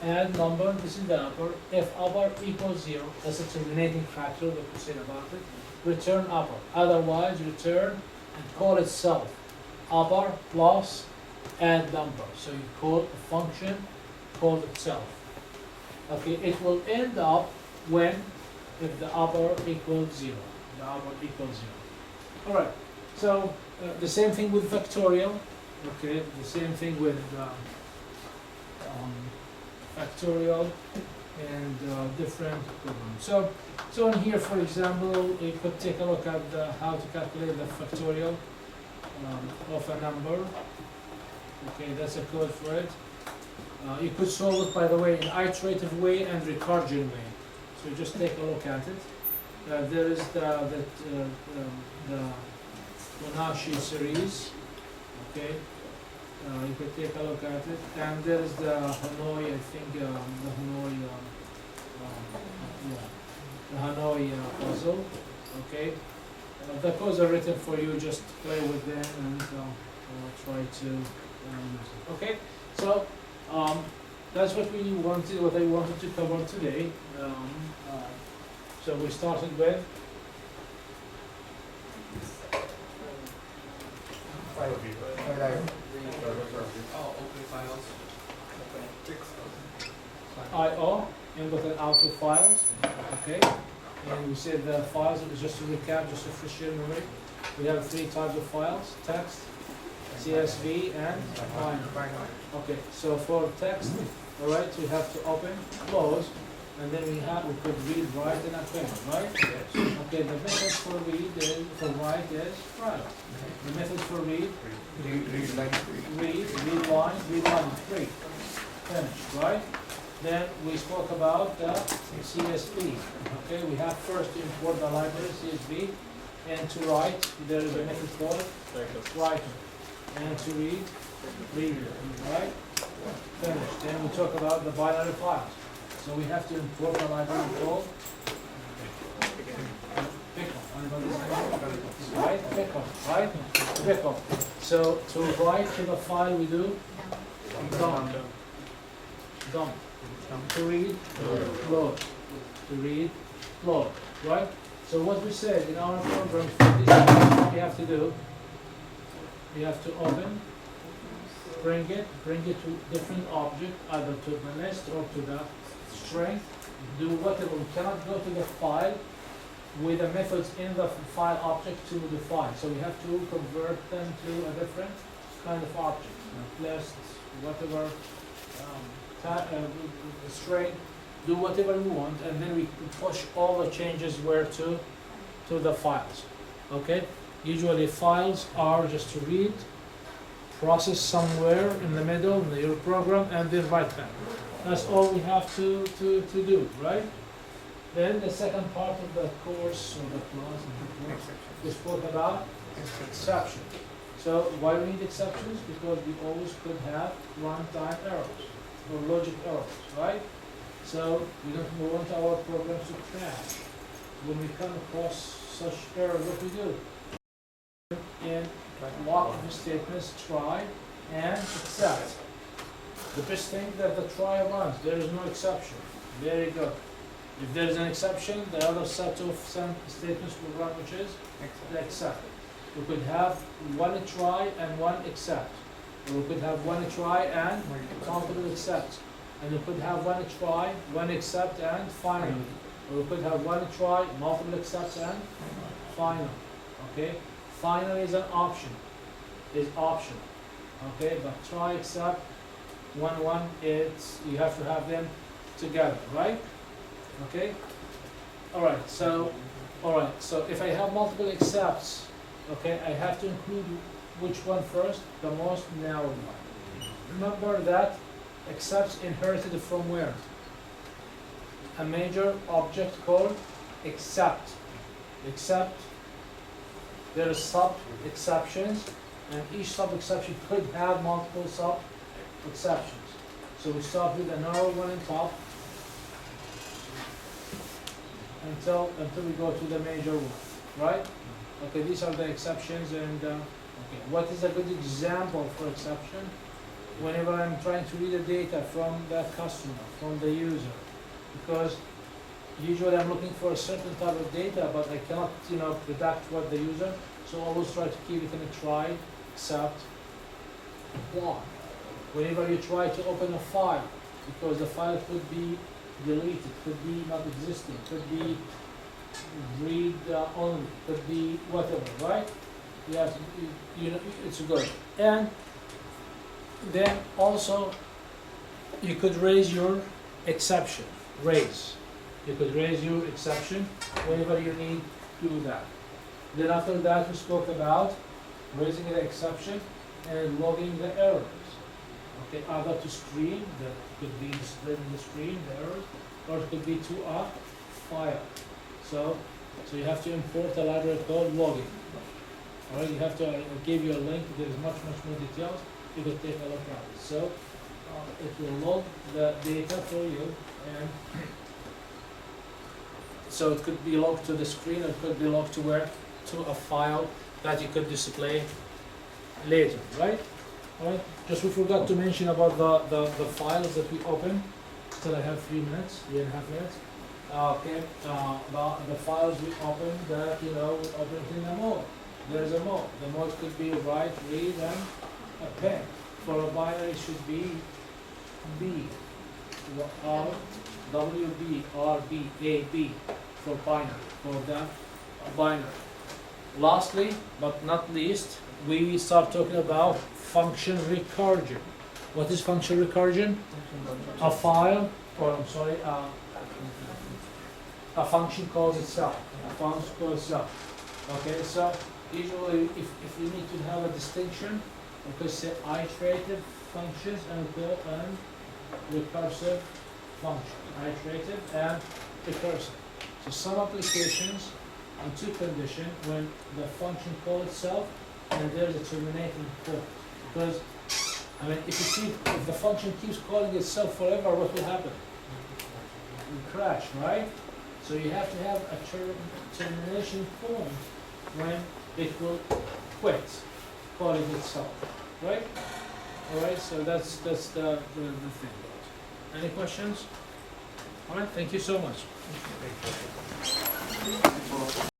Add number, this is the upper. If upper equals 0, that's a terminating factor that we said about it. Return upper. Otherwise, return and call itself upper plus add number. So you call a function, call itself. Okay, it will end up when if the upper equals 0. The upper equals 0. All right. So the same thing with factorial. Okay, the same thing with factorial and different programs. So in here, for example, you could take a look at how to calculate the factorial of a number. Okay, that's a code for it. You could solve it, by the way, in iterative way and recursion way. So just take a look at it. There is the Fibonacci series. Okay, you could take a look at it. And there's the Hanoi, I think, the Hanoi puzzle. Okay, the codes are written for you. Just play with them and try to use it. Okay, so that's what we wanted. What I wanted to cover today. So we started with Oh, open files. I/O, input and output files. Okay, and we said the files. Just to recap, just to refresh your memory, we have 3 types of files: text, CSV, and binary. Okay, so for text, all right, we have to open, close, and then we could read, write, and append, right? Okay, the method for write is write. The methods for read, read line, read. Finished, right? Then we spoke about the CSV. Okay, we have first to import the library CSV, and to write, there is a method called writer, and to read, reader, right? Finished. Then we talk about the binary files. So we have to import the library called pickle. Right? Pickle. Right? Pickle. So to write to the file we do dump. Dump. To read, load. To read, load. Right? So what we said in our program, what we have to do, we have to open, bring it to different object, either to the list or to the string. Do whatever. We cannot go to the file with the methods in the file object to the file. So we have to convert them to a different kind of object, like list, whatever, string. Do whatever we want, and then we push all the changes where to the files. Okay. Usually files are just to read, process somewhere in the middle in your program, and then write back. That's all we have to do, right? Then the second part of the course or the class we spoke about exception. So why we need exceptions? Because we always could have runtime errors or logic errors, right? So we don't want our programs to crash. When we come across such error, what we do? In block of statements, try and except. The best thing that the try runs, there is no exception. Very good. If there is an exception, the other set of statements will run, which is the except. We could have one try and one except. Or we could have one try and multiple excepts. And we could have one try, one except, and final. Or we could have one try, multiple excepts, and final. Okay? Final is an option. Is optional. Okay? But try, except, one, it's you have to have them together, right? Okay? Alright, so if I have multiple excepts, okay, I have to include which one first? The most narrow one. Remember that excepts inherited from where? A major object called except. Except, there are sub-exceptions, and each sub-exception could have multiple sub-exceptions. So we start with a narrow one on top until we go to the major one, right? Okay, these are the exceptions, and okay, what is a good example for exception? Whenever I'm trying to read the data from the customer, from the user, because usually I'm looking for a certain type of data, but I cannot, predict what the user. So always try to keep it in a try, except, block. Whenever you try to open a file, because the file could be deleted, could be not existing, could be read only, could be whatever, right? You have to, it's good. And then also you could raise your exception. You could raise your exception whenever you need to do that. Then after that we spoke about raising the exception and logging the errors. Okay, either to screen, that could be displayed in the screen, the errors, or it could be to a file. So you have to import a library called logging. Alright, you have to, I gave you a link, there is much more details, you could take a look at it. So it will log the data for you, and so it could be logged to the screen, it could be logged to where? To a file that you could display later, right? Alright, just we forgot to mention about the files that we open. Still I have 3.5 minutes. Okay, the files we open that, we open in a mode. There's a mode. The mode could be write, read, and append. For a binary it should be B, R, W, B, R, B, A, B for binary, for the binary. Lastly, but not least, we start talking about function recursion. What is function recursion? A file, or I'm sorry, a function calls itself. Okay, so usually if we need to have a distinction, we could say iterative functions and recursive functions. Iterative and recursive. So some applications on two conditions, when the function calls itself and there's a terminating call. Because if the function keeps calling itself forever, what will happen? It will crash, right? So you have to have a termination point when it will quit calling itself, right? All right, so that's the thing. Any questions? All right, thank you so much.